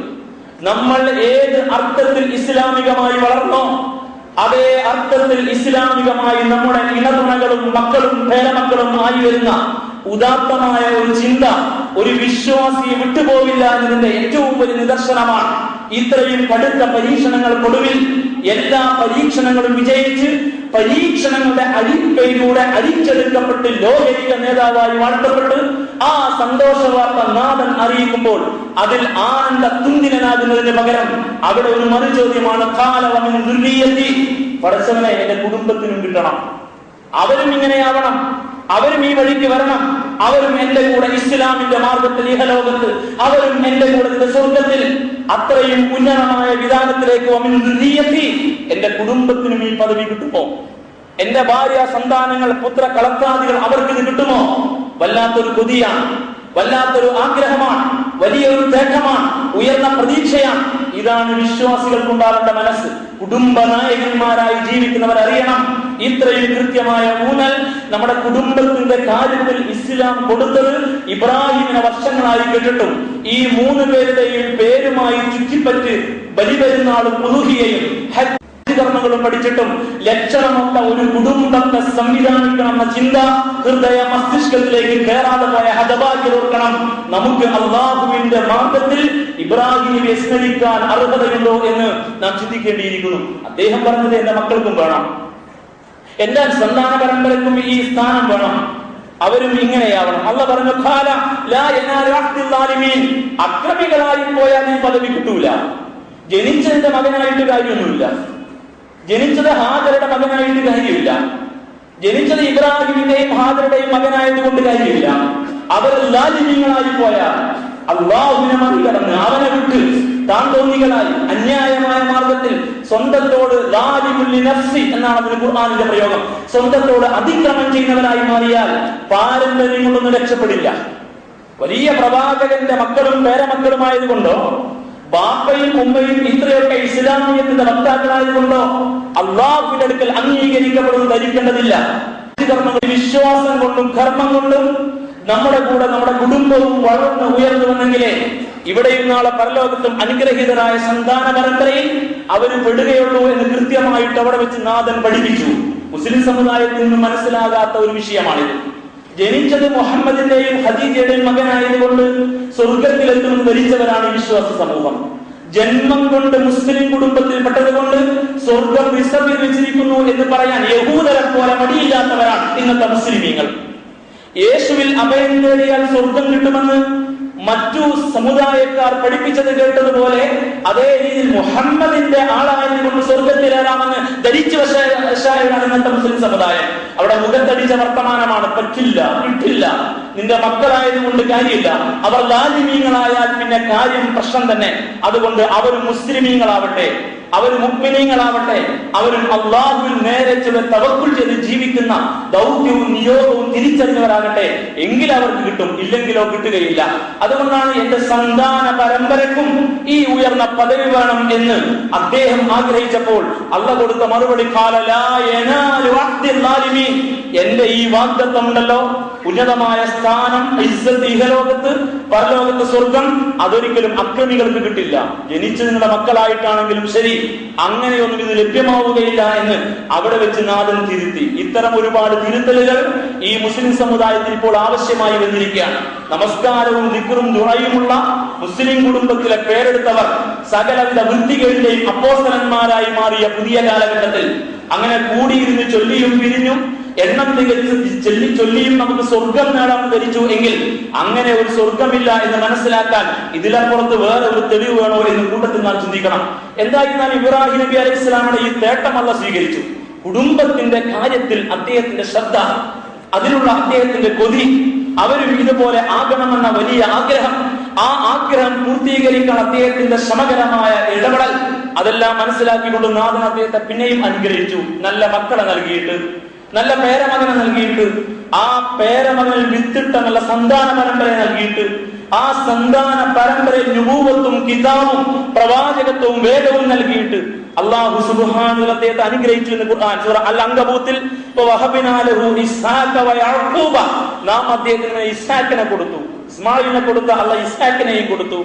നമ്മൾ ഏത് അർത്ഥത്തിൽ ഇസ്ലാമികമായി വളർന്നോ അതേ അർത്ഥത്തിൽ ഇസ്ലാമികമായി നമ്മുടെ ഇണതുണകളും മക്കളും പേരമക്കളും ആയി വരുന്ന ഉദാത്തമായ ഒരു ചിന്ത ഒരു വിശ്വാസിയെ വിട്ടുപോകില്ല എന്നതിന്റെ ഏറ്റവും വലിയ നിദർശനമാണ്. ഇത്രയും കടുത്ത പരീക്ഷണങ്ങൾക്കൊടുവിൽ എല്ലാ പരീക്ഷണങ്ങളും വിജയിച്ച് പരീക്ഷണങ്ങളുടെ അരിപ്പയിലൂടെ അരിച്ചെടുക്കപ്പെട്ട് ലോകൈക നേതാവായി വാഴ്ത്തപ്പെട്ട് ആ സന്തോഷ വാർത്ത നാഥൻ അറിയിക്കുമ്പോൾ അതിൽ ആനന്ദ തുന്തിനാകുന്നതിന് പകരം അവിടെ ഒരു മറുചോദ്യമാണ്, പടച്ചവനെ എന്റെ കുടുംബത്തിനും കിട്ടണം, അവരും ഇങ്ങനെയാവണം, അവരും ഈ വഴിക്ക് വരണം, അവരും എന്റെ കൂടെ ഇസ്ലാമിന്റെ മാർഗത്തിൽ ഇഹലോകത്ത്, അവരും എന്റെ കൂടെ സ്വർഗത്തിൽ അത്രയും ഉന്നതമായ വിധാനത്തിലേക്ക് എന്റെ കുടുംബത്തിനും ഈ പദവി കിട്ടുമോ? എന്റെ ഭാര്യ സന്താനങ്ങൾ പുത്ര കളത്രാദികൾ അവർക്ക് ഇത് കിട്ടുമോ? വല്ലാത്തൊരു കൊതിയാണ്, വല്ലാത്തൊരു ആഗ്രഹമാണ്, വലിയൊരു തേട്ടമാണ്, ഉയർന്ന പ്രതീക്ഷയാണ്. ഇതാണ് വിശ്വാസികൾക്കുണ്ടാകേണ്ട മനസ്സ്. കുടുംബ നായകന്മാരായി ജീവിക്കുന്നവർ അറിയണം, ഇത്രയും കൃത്യമായ ഊന്നൽ നമ്മുടെ കുടുംബത്തിന്റെ കാര്യത്തിൽ ഇസ്ലാം കൊടുത്തത് ഇബ്രാഹിമിനെ വർഷങ്ങളായി കേട്ടിട്ടും ഈ 3 പേരുടെയും പേരുമായി ചുറ്റിപ്പറ്റ് ബലിപെരുന്നാളും ഉളുഹിയയും കർമ്മങ്ങളും പഠിച്ചിട്ടും ലക്ഷണമൊത്ത ഒരു കുടുംബത്തെ സംവിധാനിക്കണമെന്ന ചിന്ത ഹൃദയ മസ്തിഷ്കത്തിലേക്ക് കയറാതെ പോയ ഹതഭാഗ്യം ഓർക്കണം. നമുക്ക് അല്ലാഹുവിന്റെ മാർഗത്തിൽ ഇബ്രാഹിമിനെ സ്മരിക്കാൻ അർഹതയുണ്ടോ എന്ന് നാം ചിന്തിക്കേണ്ടിയിരിക്കുന്നു. അദ്ദേഹം പറഞ്ഞത് എന്റെ മക്കൾക്കും വേണം, എന്റെ സന്താന പരമ്പരക്കും ഈ സ്ഥാനം വേണം, അവരും ഇങ്ങനെയാവണം. അല്ലാഹു പറഞ്ഞു, ഖാല ലാ യനാലു അഹ്ദിൽ ളാലിമീൻ, അക്രമികളായി പോയാൽ ഈ പദവി കിട്ടൂല. ജനിച്ചതിന്റെ മകനായിട്ട് കാര്യമൊന്നുമില്ല, ജനിച്ചത് ഹാജറുടെ മകനായിട്ട് കാര്യമില്ല, ജനിച്ചത് ഇബ്രാഹിമിന്റെയും ഹാജറുടെയും മകനായതുകൊണ്ട് കാര്യമില്ല. അവർ ലാലിമീങ്ങളായി പോയാൽ അല്ലാഹുവിനെ മറികടന്ന് അവനെ വിട്ട് താൻ തോന്നികളായി അന്യായമായ മാർഗത്തിൽ സ്വന്തത്തോട് ലാലിമുൽ നഫ്സി എന്നാണ് അതിന് ഖുർആനിന്റെ പ്രയോഗം, സ്വന്തത്തോട് അതിക്രമം ചെയ്യുന്നവരായി മാറിയാൽ പാരമ്പര്യം കൊണ്ടൊന്നും രക്ഷപ്പെടില്ല. വലിയ പ്രവാചകന്റെ മക്കളും പേരമക്കളുമായതുകൊണ്ടോ ബാപ്പയും ഉമ്മയും ഇത്രയൊക്കെ ഇസ്ലാമിയത്തിന്റെ വക്താക്കളായതുകൊണ്ടോ അല്ലാഹുവിന്റെ അടുക്കൽ അംഗീകരിക്കപ്പെടുന്നു ധരിക്കേണ്ടതില്ല. വിശ്വാസം കൊണ്ടും കർമ്മം കൊണ്ടും നമ്മുടെ കൂടെ നമ്മുടെ കുടുംബവും വളർന്ന് ഉയർന്നു വന്നെങ്കിലേ ഇവിടെയും നാളെ പരലോകത്തും അനുഗ്രഹീതരായ സന്താന പരമ്പരയിൽ അവർ പെടുകയുള്ളൂ എന്ന് കൃത്യമായിട്ട് അവിടെ വെച്ച് നാഥൻ പഠിപ്പിച്ചു. മുസ്ലിം സമുദായത്തിൽ നിന്ന് മനസ്സിലാകാത്ത ഒരു വിഷയമാണിത്. ജനിച്ചത് മുഹമ്മദിന്റെയും ഖദീജയുടെയും മകനായതുകൊണ്ട് സ്വർഗത്തിലെത്തുമെന്ന് ധരിച്ചവരാണ് വിശ്വാസ സമൂഹം. ജന്മം കൊണ്ട് മുസ്ലിം കുടുംബത്തിൽ പെട്ടതുകൊണ്ട് സ്വർഗം റിസർവ് വെച്ചിരിക്കുന്നു എന്ന് പറയാൻ യഹൂദരെ പോലെ മടിയില്ലാത്തവരാണ് ഇന്നത്തെ മുസ്ലിമീങ്ങൾ. യേശുവിൽ അഭയം തേടിയാൽ സ്വർഗം കിട്ടുമെന്ന് മറ്റു സമുദായക്കാർ പഠിപ്പിച്ചത് കേട്ടതുപോലെ അതേ രീതിയിൽ മുഹമ്മദിന്റെ ആളായതുകൊണ്ട് സ്വർഗത്തിലേറാമെന്ന് ധരിച്ചു വശായവരാണ് ഇന്നത്തെ മുസ്ലിം സമുദായം. അവിടെ മുഖത്തടിച്ച വർത്തമാനമാണ്. പറ്റില്ല, കിട്ടില്ല, നിന്റെ മക്കളായതുകൊണ്ട് കാര്യമില്ല. അവർ ലാലിമീങ്ങളായാൽ പിന്നെ കാര്യം പ്രശ്നം തന്നെ. അതുകൊണ്ട് അവർ മുസ്ലിമീങ്ങളാവട്ടെ, അവർ മുഅ്മിനീങ്ങളാവട്ടെ, അവരും അള്ളാഹുവിൽ നേരെ തവക്കുൽ ചെയ്ത് ജീവിക്കുന്ന ദൗത്യവും നിയോഗവും തിരിച്ചറിഞ്ഞവരാകട്ടെ. എങ്കിൽ അവർക്ക് കിട്ടും, ഇല്ലെങ്കിലോ കിട്ടുകയില്ല. അതുകൊണ്ടാണ് എന്റെ സന്താന പരമ്പരക്കും ഈ ഉയർന്ന പദവി വേണം എന്ന് അദ്ദേഹം ആഗ്രഹിച്ചപ്പോൾ അള്ളാഹ് കൊടുത്ത മറുപടി എന്റെ ഈ വാഗ്ദത്തം ഉണ്ടല്ലോ, ഉന്നതമായ സ്ഥാനം, ഇസ്സത്ത് ഇഹലോകത്ത്, പരലോകത്ത് സ്വർഗം, അതൊരിക്കലും അക്രമികൾക്ക് കിട്ടില്ല. ജനിച്ചു നിങ്ങളുടെ മക്കളായിട്ടാണെങ്കിലും ശരി, അങ്ങനെയൊന്നും ഇത് ലഭ്യമാവുകയില്ല എന്ന് അവിടെ വെച്ച് നാഥൻ തിരുത്തി. ഇത്തരം ഒരുപാട് തിരുത്തലുകൾ ഈ മുസ്ലിം സമുദായത്തിൽ ഇപ്പോൾ ആവശ്യമായി വന്നിരിക്കുകയാണ്. നമസ്കാരവും ദിക്റും ദുആയുമുള്ള മുസ്ലിം കുടുംബത്തിലെ പേരെടുത്തവർ സകലവിധ വൃത്തികളിലെയും അപ്പോസ്തലന്മാരായി മാറിയ പുതിയ കാലഘട്ടത്തിൽ അങ്ങനെ കൂടിയിരുന്ന് ചൊല്ലിയും പിരിഞ്ഞും എണ്ണം തികച്ച് ചൊല്ലിയും നമുക്ക് സ്വർഗം നേടാമെന്ന് ധരിച്ചു എങ്കിൽ അങ്ങനെ ഒരു സ്വർഗമില്ല എന്ന് മനസ്സിലാക്കാൻ ഇതിലപ്പുറത്ത് വേറെ ഒരു തെളിവ് വേണോ എന്ന് കൂട്ടത്തിൽ നാം ചിന്തിക്കണം. എന്തായിരുന്നാലും ഇബ്രാഹിം നബി അലൈഹി സ്വലാമിന്റെ ഈ തേട്ടം അല്ലാഹ് സ്വീകരിച്ചു. കുടുംബത്തിന്റെ കാര്യത്തിൽ അദ്ദേഹത്തിന്റെ ശ്രദ്ധ, അതിനുള്ള അദ്ദേഹത്തിന്റെ കൊതി, അവരും ഇതുപോലെ ആകണമെന്ന വലിയ ആഗ്രഹം, ആ ആഗ്രഹം പൂർത്തീകരിക്കാൻ അദ്ദേഹത്തിന്റെ ശ്രമകരമായ ഇടപെടൽ, അതെല്ലാം മനസ്സിലാക്കിക്കൊണ്ട് നാഥൻ അദ്ദേഹത്തെ പിന്നെയും അനുഗ്രഹിച്ചു. നല്ല മക്കളെ നൽകിയിട്ട്, നല്ല പേരമകനെ നൽകിയിട്ട്, ആ പേരമകനിൽ വിത്തിട്ട നല്ല സന്താന പരമ്പരയെ നൽകിയിട്ട്, ആ സന്താന പരമ്പരയിൽ നുബൂവത്തും കിതാബും പ്രവാചകത്വവും വേദവും നൽകിയിട്ട് അല്ലാഹു സുബ്ഹാനഹു വ തആല അനുഗ്രഹിച്ചു എന്ന് ഖുർആൻ സൂറ അൽ-അൻകബൂത്തിൽ വഹബനാ ലഹു ഇസ്ഹാഖ വ യഅഖൂബ, നാം അദ്ദേഹത്തിന് ഇസ്ഹാഖിനെ കൊടുത്തു, ഇസ്മായിലിനെ കൊടുത്ത അല്ലാഹ് ഇസ്ഹാഖിനെയും കൊടുത്തു,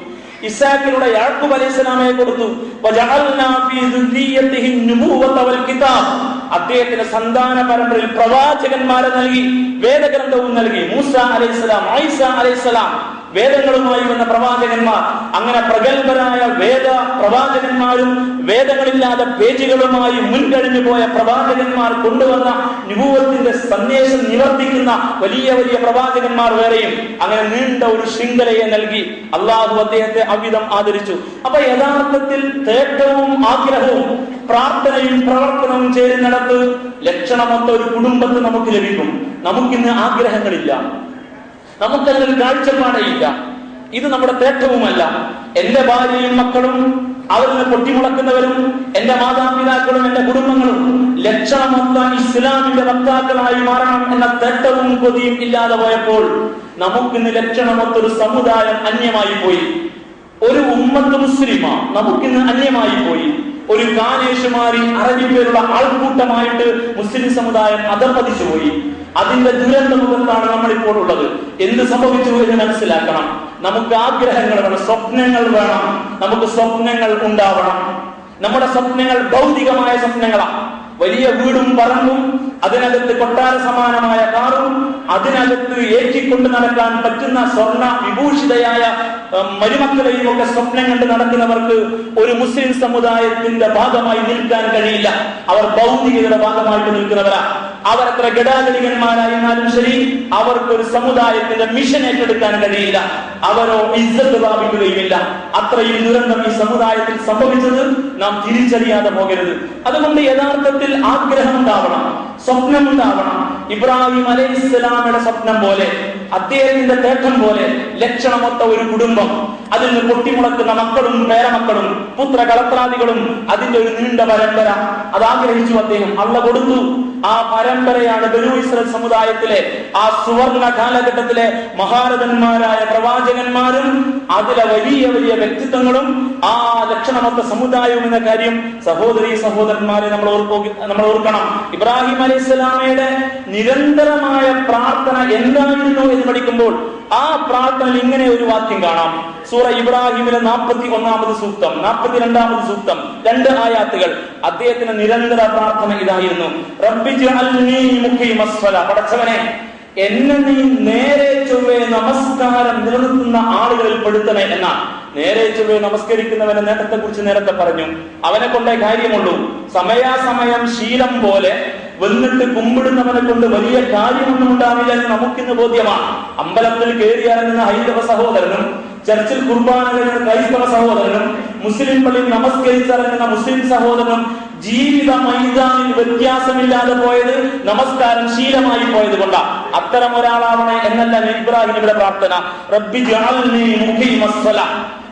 ഇസ്ഹാഖിലൂടെ യാക്കൂബ് അലൈഹിസ്സലാമയെ കൊടുത്തു. വജഅൽനാ ഫീ ദുർരിയ്യതിഹി നുബൂവത വൽ കിതാബ്, അദ്ദേഹത്തിന്റെ സന്താന പരമ്പരയിൽ പ്രവാചകന്മാരെ നൽകി, വേദഗ്രന്ഥവും നൽകി. മൂസ അലൈഹിസ്സലാം, ഈസ അലൈഹിസ്സലാം, വേദങ്ങളുമായി വന്ന പ്രവാചകന്മാർ. അങ്ങനെ പ്രഗത്ഭരായ വേദ പ്രവാചകന്മാരും വേദങ്ങളില്ലാതെ പേജുകളുമായി മുൻകഴിഞ്ഞു പോയ പ്രവാചകന്മാർ കൊണ്ടുവന്ന നുബുവത്തിന്റെ സന്ദേശം നിവർത്തിക്കുന്ന വലിയ വലിയ പ്രവാചകന്മാർ വേറെയും, അങ്ങനെ നീണ്ട ഒരു ശൃംഖലയെ നൽകി അള്ളാഹു അദ്ദേഹത്തെ അവിധം ആദരിച്ചു. അപ്പൊ യഥാർത്ഥത്തിൽ തേട്ടവും ആഗ്രഹവും പ്രാർത്ഥനയും പ്രവർത്തനവും ചേരുന്നിടത്ത് ലക്ഷണമൊത്ത ഒരു കുടുംബത്തിൽ നമുക്ക് ലഭിക്കും. നമുക്കിന്ന് ആഗ്രഹങ്ങളില്ല, നമുക്കതിനൊരു കാഴ്ചപ്പാടേയില്ല. ഇത് നമ്മുടെ തേട്ടവുമല്ല. എന്റെ ഭാര്യയും മക്കളും അവരിൽ നിന്ന് പൊട്ടിമുളക്കുന്നവരും എന്റെ മാതാപിതാക്കളും എന്റെ കുടുംബങ്ങളും ലക്ഷണമൊത്ത ഇസ്ലാമിന്റെ വക്താക്കളായി മാറണം എന്ന തേട്ടവും കൊതിയും ഇല്ലാതെ പോയപ്പോൾ നമുക്കിന്ന് ലക്ഷണമൊത്തൊരു സമുദായം അന്യമായി പോയി. ഒരു ഉമ്മത്ത് മുസ്ലിമ നമുക്കിന്ന് അന്യമായി പോയി. ഒരു കാനേഷുമാരി അറബി പേരുള്ള ആൾക്കൂട്ടമായിട്ട് മുസ്ലിം സമുദായം അധപ്പതിച്ചു പോയി. അതിന്റെ ദുരന്ത മുഖത്താണ് നമ്മളിപ്പോൾ ഉള്ളത്. എന്ത് സംഭവിച്ചു എന്ന് മനസ്സിലാക്കണം. നമുക്ക് ആഗ്രഹങ്ങൾ വേണം, സ്വപ്നങ്ങൾ വേണം, നമുക്ക് സ്വപ്നങ്ങൾ ഉണ്ടാവണം. നമ്മുടെ സ്വപ്നങ്ങൾ ഭൗതികമായ സ്വപ്നങ്ങളാണ്. വലിയ വീടും പറമ്പും, അതിനകത്ത് കൊട്ടാര സമാനമായ കാറും, അതിനകത്ത് ഏറ്റിക്കൊണ്ട് നടക്കാൻ പറ്റുന്ന സ്വർണ്ണ വിഭൂഷിതയായ മരുമക്കളെയും ഒക്കെ സ്വപ്നം കണ്ട് നടക്കുന്നവർക്ക് ഒരു മുസ്ലിം സമുദായത്തിന്റെ ഭാഗമായി നിൽക്കാൻ കഴിയില്ല. അവർ ഭൗതികതയുടെ ഭാഗമായിട്ട് നിൽക്കുന്നവരാണ്. അവർ എത്ര ഗഡാഗലികന്മാരായിരുന്നാലും ശരി, അവർക്കൊരു സമുദായത്തിന്റെ മിഷൻ ഏറ്റെടുക്കാൻ കഴിയില്ല. അവരോ ഇസ്സത്ത് പ്രാപിക്കുകയുമില്ല. അത്രയും ദുരന്തം ഈ സമുദായത്തിൽ സംഭവിച്ചത് നാം തിരിച്ചറിയാതെ പോകരുത്. അതുകൊണ്ട് യഥാർത്ഥത്തിൽ ആഗ്രഹം ഉണ്ടാവണം, സ്വപ്നം ഉണ്ടാവണം. ഇബ്രാഹിം അലൈഹിസ്സലാമയുടെ സ്വപ്നം പോലെ, അദ്ദേഹത്തിന്റെ തേട്ടം പോലെ ലക്ഷണമൊത്ത ഒരു കുടുംബം, അതിൽ നിന്ന് പൊട്ടിമുളക്കുന്ന മക്കളും പേരമക്കളും പുത്ര കളത്രാദികളും, അതിന്റെ ഒരു നീണ്ട പരമ്പര അത് ആഗ്രഹിച്ചു അദ്ദേഹം. അള്ളാഹ് കൊടുത്തു. ആ പരമ്പരയാണ് ബനൂ ഇസ്രായേൽ സമുദായത്തിലെ ആ സുവർണ കാലഘട്ടത്തിലെ മഹാരഥന്മാരായ പ്രവാചകന്മാരും അതിലെ വലിയ വലിയ വ്യക്തിത്വങ്ങളും ആ ലക്ഷണമൊത്ത സമുദായവും എന്ന കാര്യം സഹോദരീ സഹോദരന്മാരെ നമ്മൾ ഓർക്കണം. ഇബ്രാഹിം അലൈഹിസ്സലാമയുടെ നിരന്തരമായ പ്രാർത്ഥന എന്തായിരുന്നു എന്ന് പഠിക്കുമ്പോൾ ആ പ്രാർത്ഥനയിൽ ഇങ്ങനെ ഒരു വാക്യം കാണാം. സൂറ ഇബ്രാഹിമിലെ 41-ാമത് സൂക്തം, 42-ാമത് സൂക്തം, 2 ആയാത്തുകൾ. അദ്ദേഹത്തിന് നിരന്തര പ്രാർത്ഥന ഇതായിരുന്നു: റബ്ബി ജഅൽനീ മുഖീമസ്സലാ, പടച്ചവനെ എന്നെ നീ നേരെ ചൊവ്വേ നമസ്കാരം നിലനിർത്തുന്ന ആളുകളിൽ പെടുത്തണേ എന്നാണ്. നേരെ ചൊവ്വേ നമസ്കരിക്കുന്നവന്റെ നേട്ടത്തെ കുറിച്ച് നേരത്തെ പറഞ്ഞു. അവനെ കൊണ്ടേ കാര്യമുള്ളൂ. സമയാസമയം ശീലം പോലെ വന്നിട്ട് കുമ്പിടുന്നവനെ കൊണ്ട് വലിയ കാര്യമൊന്നും ഉണ്ടാവില്ല എന്ന് നമുക്കിന്ന് ബോധ്യമാണ്. അമ്പലത്തിൽ കയറിയിറങ്ങുന്ന ഹൈന്ദവ സഹോദരനും ചർച്ചിൽ കുർബാന കഴിയുന്ന ക്രൈസ്തവ സഹോദരനും മുസ്ലിം പള്ളിയിൽ നമസ്കരിച്ചിറങ്ങുന്ന മുസ്ലിം സഹോദരനും ജീവിത മൈതാനിൽ വ്യത്യാസമില്ലാതെ പോയത് നമസ്കാരം ശീലമായി പോയത് കൊണ്ടാണ്. അത്തരം ഒരാളാവണേ എന്നല്ല ഇബ്രാഹിം ഇവിടെ പ്രാർത്ഥന. റബ്ബി ജഅൽനി മുഖീമസ്സലാ,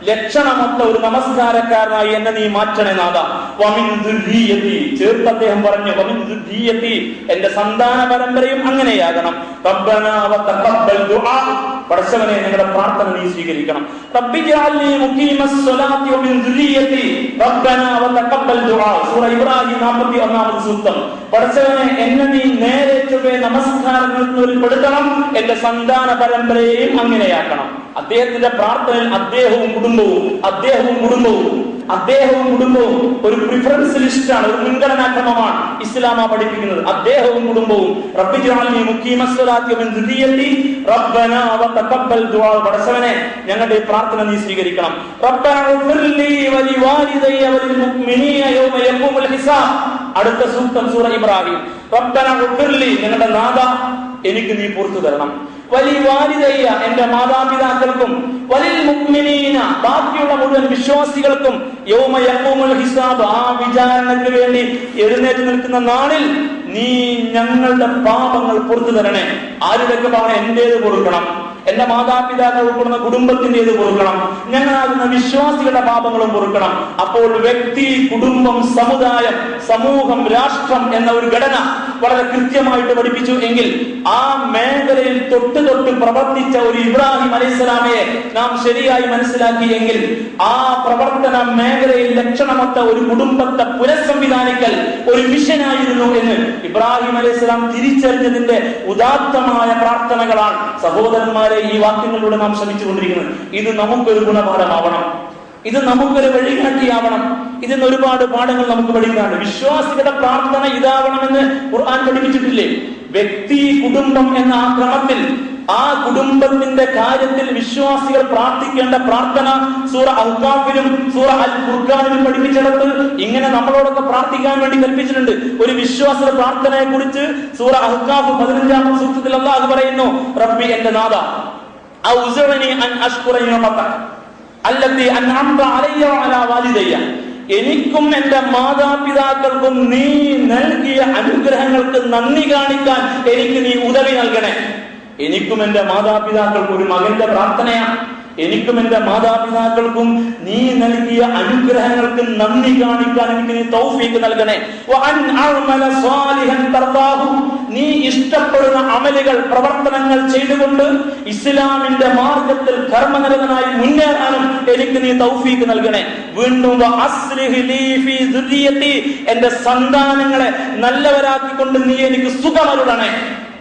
ലക്ഷണമൊത്ത ഒരു നമസ്കാരക്കാരനായി എന്നെ നീ മാറ്റണേ നാഥ. വമിൻ ദുർരിയതി, ചേർത്ത് അദ്ദേഹം പറഞ്ഞു വമിൻ ദുർരിയതി, എന്റെ സന്താന പരമ്പരയും അങ്ങനെയാകണം. റബ്ബനാ വതഖബ്ബൽ ദുആ, പടച്ചവനെ നിങ്ങളുടെ പ്രാർത്ഥന നീ സ്വീകരിക്കണം. റബ്ബി ജഅൽനി മുഖീമസ്സലാത്തി വമിൻ ദുർരിയതി റബ്ബനാ വതഖബ്ബൽ ദുആ, സൂറ ഇബ്രാഹിം 41-ാമത് സൂക്തം. പടച്ചവനെ എന്നെ നീ നേരെ ചൊവ്വേ നമസ്കാരങ്ങളിൽ പെടുത്തണം, എന്റെ സന്താന പരമ്പരയെയും അങ്ങനെയാക്കണം. അദ്ദേഹത്തിന്റെ പ്രാർത്ഥനയിൽ അദ്ദേഹവും കുടുംബവും ഒരു പ്രിഫറൻസ് ലിസ്റ്റാണ്, ഒരു മുൻഗണനാക്രമമാണ് ഇസ്ലാമ പഠിപ്പിക്കുന്നത്. അദ്ദേഹവും കുടുംബവും റബ്ബി ജഅൽനി മുഖീമസ്സലാത്തി വമിൻ ദുർരിയതി റബ്ബനാ വതഖബ്ബൽ ദുആ, പടച്ചവനെ ഞങ്ങളുടെ ഈ പ്രാർത്ഥന നീ സ്വീകരിക്കണം. റബ്ബനാ ഇഗ്ഫിർലി വലിവാലിദയ്യ വലിൽമുഅ്മിനീന യൗമ യഖൂമുൽ ഹിസാബ്, അടുത്ത സൂക്തം സൂറ ഇബ്രാഹിം. റബ്ബനാ ഇഗ്ഫിർലി, ഞങ്ങളുടെ നാഥ എനിക്ക് നീ പുറത്തു തരണം. വലിവാലിദയ്യ, എന്റെ മാതാപിതാക്കൾക്കും, വലിൽ മുഅ്മിനീന, ബാക്കിയുള്ള മുഴുവൻ വിശ്വാസികൾക്കും, യൗമ യഖൂമുൽ ഹിസാബ്, ആ വിചാരണയ്ക്ക് വേണ്ടി എഴുന്നേറ്റ് നിൽക്കുന്ന നാളിൽ നീ ഞങ്ങളുടെ പാപങ്ങൾ പുറത്തു തരണേ. ആരുടെയൊക്കെ പാപം? എന്റേത് പൊറുക്കണം, എന്റെ മാതാപിതാക്കൾ ഉൾപ്പെടുന്ന കുടുംബത്തിന്റേത് പൊറുക്കണം, ഞങ്ങളാകുന്ന വിശ്വാസികളുടെ പാപങ്ങളും പൊറുക്കണം. അപ്പോൾ വ്യക്തി, കുടുംബം, സമുദായം, സമൂഹം, രാഷ്ട്രം എന്ന ഒരു ഘടന വളരെ കൃത്യമായിട്ട് പഠിപ്പിച്ചു എങ്കിൽ ആ മേഖലയിൽ തൊട്ട് പ്രവർത്തിച്ച ഒരു ഇബ്രാഹിം അലൈഹിസ്സലാമയെ നാം ശരിയായി മനസ്സിലാക്കി എങ്കിൽ ആ പ്രവർത്തന മേഖലയിൽ ലക്ഷണമൊത്ത ഒരു കുടുംബത്തെ പുനഃസംവിധാനിക്കൽ ഒരു മിഷനായിരുന്നു എന്ന് ഇബ്രാഹിം അലൈഹിസ്സലാം തിരിച്ചറിഞ്ഞതിന്റെ ഉദാത്തമായ പ്രാർത്ഥനകളാണ് സഹോദരന്മാരെ ഈ വാക്യങ്ങളിലൂടെ നാം ശ്രമിച്ചുകൊണ്ടിരിക്കുന്നത്. ഇത് നമുക്കൊരു ഗുണപാഠമാവണം, ഇത് നമുക്കൊരു വഴികാട്ടിയാവണം. ഇതിന് ഒരുപാട് പാഠങ്ങൾ നമുക്ക് പഠിക്കാനുണ്ട്. വിശ്വാസികളുടെ പ്രാർത്ഥന ഇതാവണമെന്ന് ഖുർആൻ പഠിപ്പിച്ചിട്ടില്ലേ? വ്യക്തി, കുടുംബം എന്ന ആ ക്രമത്തിൽ ആ കുടുംബത്തിന്റെ കാര്യത്തിൽ വിശ്വാസികൾ പ്രാർത്ഥിക്കേണ്ട പ്രാർത്ഥന സൂറ അഹ്ഖാഫിലും സൂറ അൽ ഫുർഖാനിലും പഠിപ്പിച്ചിടത്ത് ഇങ്ങനെ നമ്മളോടൊക്കെ പ്രാർത്ഥിക്കാൻ വേണ്ടി കൽപ്പിച്ചിട്ടുണ്ട്. ഒരു വിശ്വാസിയുടെ പ്രാർത്ഥനയെ കുറിച്ച് സൂറ അഹ്ഖാഫ് 15-ാം സൂക്തത്തിൽ അല്ലാഹു പറയുന്നു, റബ്ബി, എന്റെ നാഥ, ഔസിഅനി അൻ അഷ്കുറ നിഅമതക അല്ലതി അൻഅംത അലയ്യ വഅലാ വാലിദയ്യ, എനിക്കും എന്റെ മാതാപിതാക്കൾക്കും നീ നൽകിയ അനുഗ്രഹങ്ങൾക്ക് നന്ദി കാണിക്കാൻ എനിക്ക് നീ ഉദവി നൽകണേ. എനിക്കും എന്റെ മാതാപിതാക്കൾക്കും, ഒരു മകന്റെ പ്രാർത്ഥനയാണ്, എനിക്കും എന്റെ മാതാപിതാക്കൾക്കും നീ നൽകിയ അനുഗ്രഹങ്ങൾക്ക് നന്ദി കാണിക്കാൻ എനിക്ക് നീ തൗഫീഖ് നൽകണേ. വഅൻ അഅമല സാലിഹൻ തർദാഹു, നീ ഇഷ്ടപ്പെടുന്ന അമലുകൾ, പ്രവർത്തനങ്ങൾ ചെയ്തുകൊണ്ട് ഇസ്ലാമിന്റെ മാർഗത്തിൽ കർമ്മനിരതനായി മുന്നേറാനും എനിക്ക് നീ തൗഫീഖ് നൽകണേ. വീണ്ടും വഅസ്ലിഹ് ലീ ഫീ ദുർരിയതി, എന്റെ സന്താനങ്ങളെ നല്ലവരാക്കിക്കൊണ്ട് നീ എനിക്ക് സുഖമരുളണേ.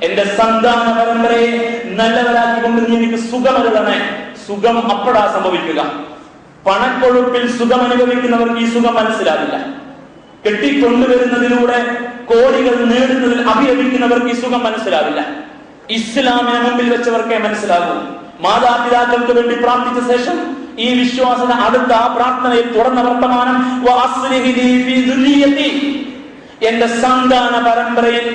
എന്റെ സന്താന പരമ്പരയെ നല്ലവരാക്കിക്കൊണ്ട് നീ എനിക്ക് സുഖമരുളണേ. സുഖം അപ്പോഴാ സംഭവിക്കുക. പണക്കൊഴുപ്പിൽ സുഖം അനുഭവിക്കുന്നവർക്ക് ഈ സുഖം മനസ്സിലാവില്ല. കെട്ടിക്കൊണ്ടുവരുന്നതിലൂടെ കോടികൾ നേടുന്നതിൽ അഭിരമിക്കുന്നവർക്ക് ഈ സുഖം മനസ്സിലാവില്ല. ഇസ്ലാമിനെ മുമ്പിൽ വെച്ചവർക്കേ മനസ്സിലാകൂ. മാതാപിതാക്കൾക്ക് വേണ്ടി പ്രാർത്ഥിച്ച ശേഷം ഈ വിശ്വാസന അടുത്ത ആ പ്രാർത്ഥനയിൽ തുറന്ന വർത്തമാനം, എന്റെ സന്താന പരമ്പരയിൽ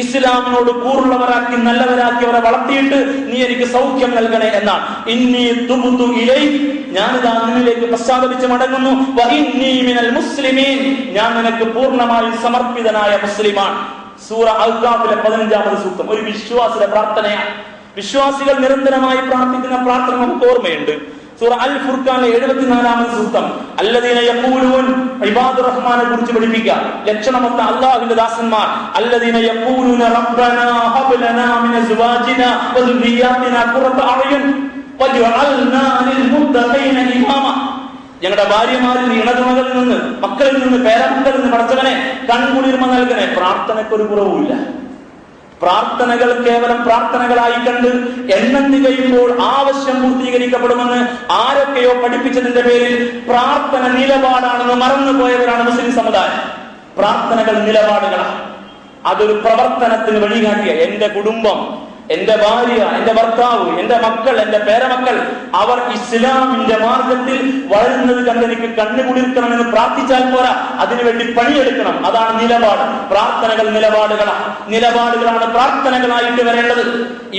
ഇസ്ലാമിനോട് കൂറുള്ളവരാക്കി നല്ലവരാക്കി അവരെ വളർത്തിയിട്ട് നീ എനിക്ക് സൗഖ്യം നൽകണേ എന്നാണ്. ഇന്നി തുബ്തു ഇലൈക്, ഞാനിതാ നിന്നിലേക്ക് പശ്ചാത്തപിച്ച് മടങ്ങുന്നു. വഇന്നി മിനൽ മുസ്ലിമീൻ, ഞാൻ നിനക്ക് പൂർണ്ണമായും സമർപ്പിതനായ മുസ്ലിമാണ്. സൂറ അഹ്ഖാഫിലെ 15-ാമത് സൂക്തം ഒരു വിശ്വാസിയുടെ പ്രാർത്ഥനയാണ്. വിശ്വാസികൾ നിരന്തരമായി പ്രാർത്ഥിക്കുന്ന പ്രാർത്ഥന നമുക്ക് ഓർമ്മയുണ്ട്. സൂറ അൽ ഫുർഖാനിലെ 74-ാമത് സൂക്തം അല്ലദീന യഖൂലൂൻ, ഇബാദുർ റഹ്മാനെ കുറിച്ച് പഠിപ്പിക്കുക. ലക്ഷണമൊത്ത അല്ലാഹുവിന്റെ ദാസന്മാർ. അല്ലദീന യഖൂലൂന റബ്ബനാ ഹബ് ലനാ മിൻ അസ്വാജിനാ വദുർരിയാതിനാ ഖുറത അഅ്യുൻ വജഅൽനാ ലിൽ മുത്തഖീന ഇമാമ, ഞങ്ങളുടെ ഭാര്യമാരിൽ, ഇണതുമകളിൽ നിന്ന്, മക്കളിൽ നിന്ന്, പേരമക്കളിൽ നിന്ന് പടച്ചവനെ കൺകുളിർമ നൽകണേ. പ്രാർത്ഥനയ്ക്കൊരു കുറവുമില്ല. പ്രാർത്ഥനകൾ കേവലം പ്രാർത്ഥനകളായി കണ്ട് എണ്ണം തികയുമ്പോൾ ആവശ്യം പൂർത്തീകരിക്കപ്പെടുമെന്ന് ആരൊക്കെയോ പഠിപ്പിച്ചതിന്റെ പേരിൽ പ്രാർത്ഥന നിലപാടാണെന്ന് മറന്നുപോയവരാണ് മുസ്ലിം സമുദായം. പ്രാർത്ഥനകൾ നിലപാടുകളാണ്. അതൊരു പ്രവർത്തനത്തിന് വഴികാട്ടിയ എന്റെ കുടുംബം, എന്റെ ഭാര്യ, എന്റെ ഭർത്താവ്, എന്റെ മക്കൾ, എന്റെ പേരമക്കൾ അവർ ഇസ്ലാമിന്റെ മാർഗത്തിൽ വളരുന്നത് കണ്ട് എനിക്ക് കണ്ണുകുളിർക്കണമെന്ന് പ്രാർത്ഥിച്ചാൽ പോരാ, അതിനുവേണ്ടി പണിയെടുക്കണം. അതാണ് നിലപാട്. പ്രാർത്ഥനകൾ നിലപാടുകളാണ് പ്രാർത്ഥനകളായിട്ട് വരേണ്ടത്.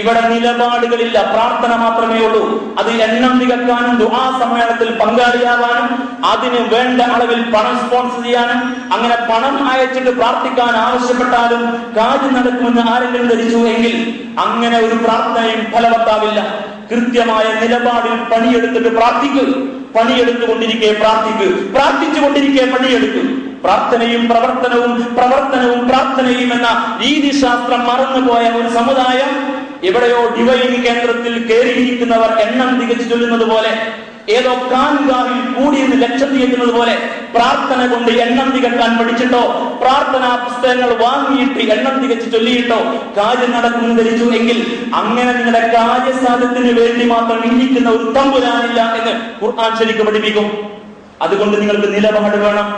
ഇവിടെ നിലപാടുകളില്ല, പ്രാർത്ഥന മാത്രമേ ഉള്ളൂ. അത് എണ്ണം തികക്കാനും ദുആ സമ്മേളനത്തിൽ പങ്കാളിയാവാനും അതിന് വേണ്ട അളവിൽ പണം സ്പോൺസർ ചെയ്യാനും അങ്ങനെ പണം അയച്ചിട്ട് പ്രാർത്ഥിക്കാൻ ആവശ്യപ്പെട്ടാലും കാര്യം നടക്കുമെന്ന് ആരെങ്കിലും ധരിച്ചു എങ്കിൽ അങ്ങനെ ഒരു പ്രാർത്ഥനയും ഫലവത്താവില്ല. കൃത്യമായ നിലപാടിൽ പണിയെടുത്തിട്ട് പ്രാർത്ഥിക്കുക, പണിയെടുത്തുകൊണ്ടിരിക്കെ പ്രാർത്ഥിക്കുക, പ്രാർത്ഥിച്ചുകൊണ്ടിരിക്കെ പണിയെടുക്കുക. പ്രാർത്ഥനയും പ്രവർത്തനവും പ്രാർത്ഥനയും എന്ന രീതിശാസ്ത്രം മറന്നുപോയ ഒരു സമുദായം എവിടെയോ ഡിവൈൻ കേന്ദ്രത്തിൽ കയറിയിരിക്കുന്നവർ എണ്ണം തികച്ചു ചൊല്ലുന്നത് പോലെ, ഏതോ കാൻഗാവിൽ കൂടിയെന്ന് ലക്ഷ്യം തികക്കുന്നത് പോലെ പ്രാർത്ഥന കൊണ്ട് എണ്ണം തികക്കാൻ പഠിച്ചിട്ടോ പ്രാർത്ഥനാ പുസ്തകങ്ങൾ വാങ്ങിയിട്ട് എണ്ണം തികച്ച് ചൊല്ലിയിട്ടോ കാര്യം നടക്കുന്നു ധരിച്ചു എങ്കിൽ അങ്ങനെ നിങ്ങളുടെ കാര്യസാധ്യത്തിന് വേണ്ടി മാത്രം ഇരിക്കുന്ന ഒരു തമ്പുരാനില്ല എന്ന് ഖുർആൻ ശരിക്കും പഠിപ്പിക്കും. അതുകൊണ്ട് നിങ്ങൾക്ക് നിലപാട് വേണം.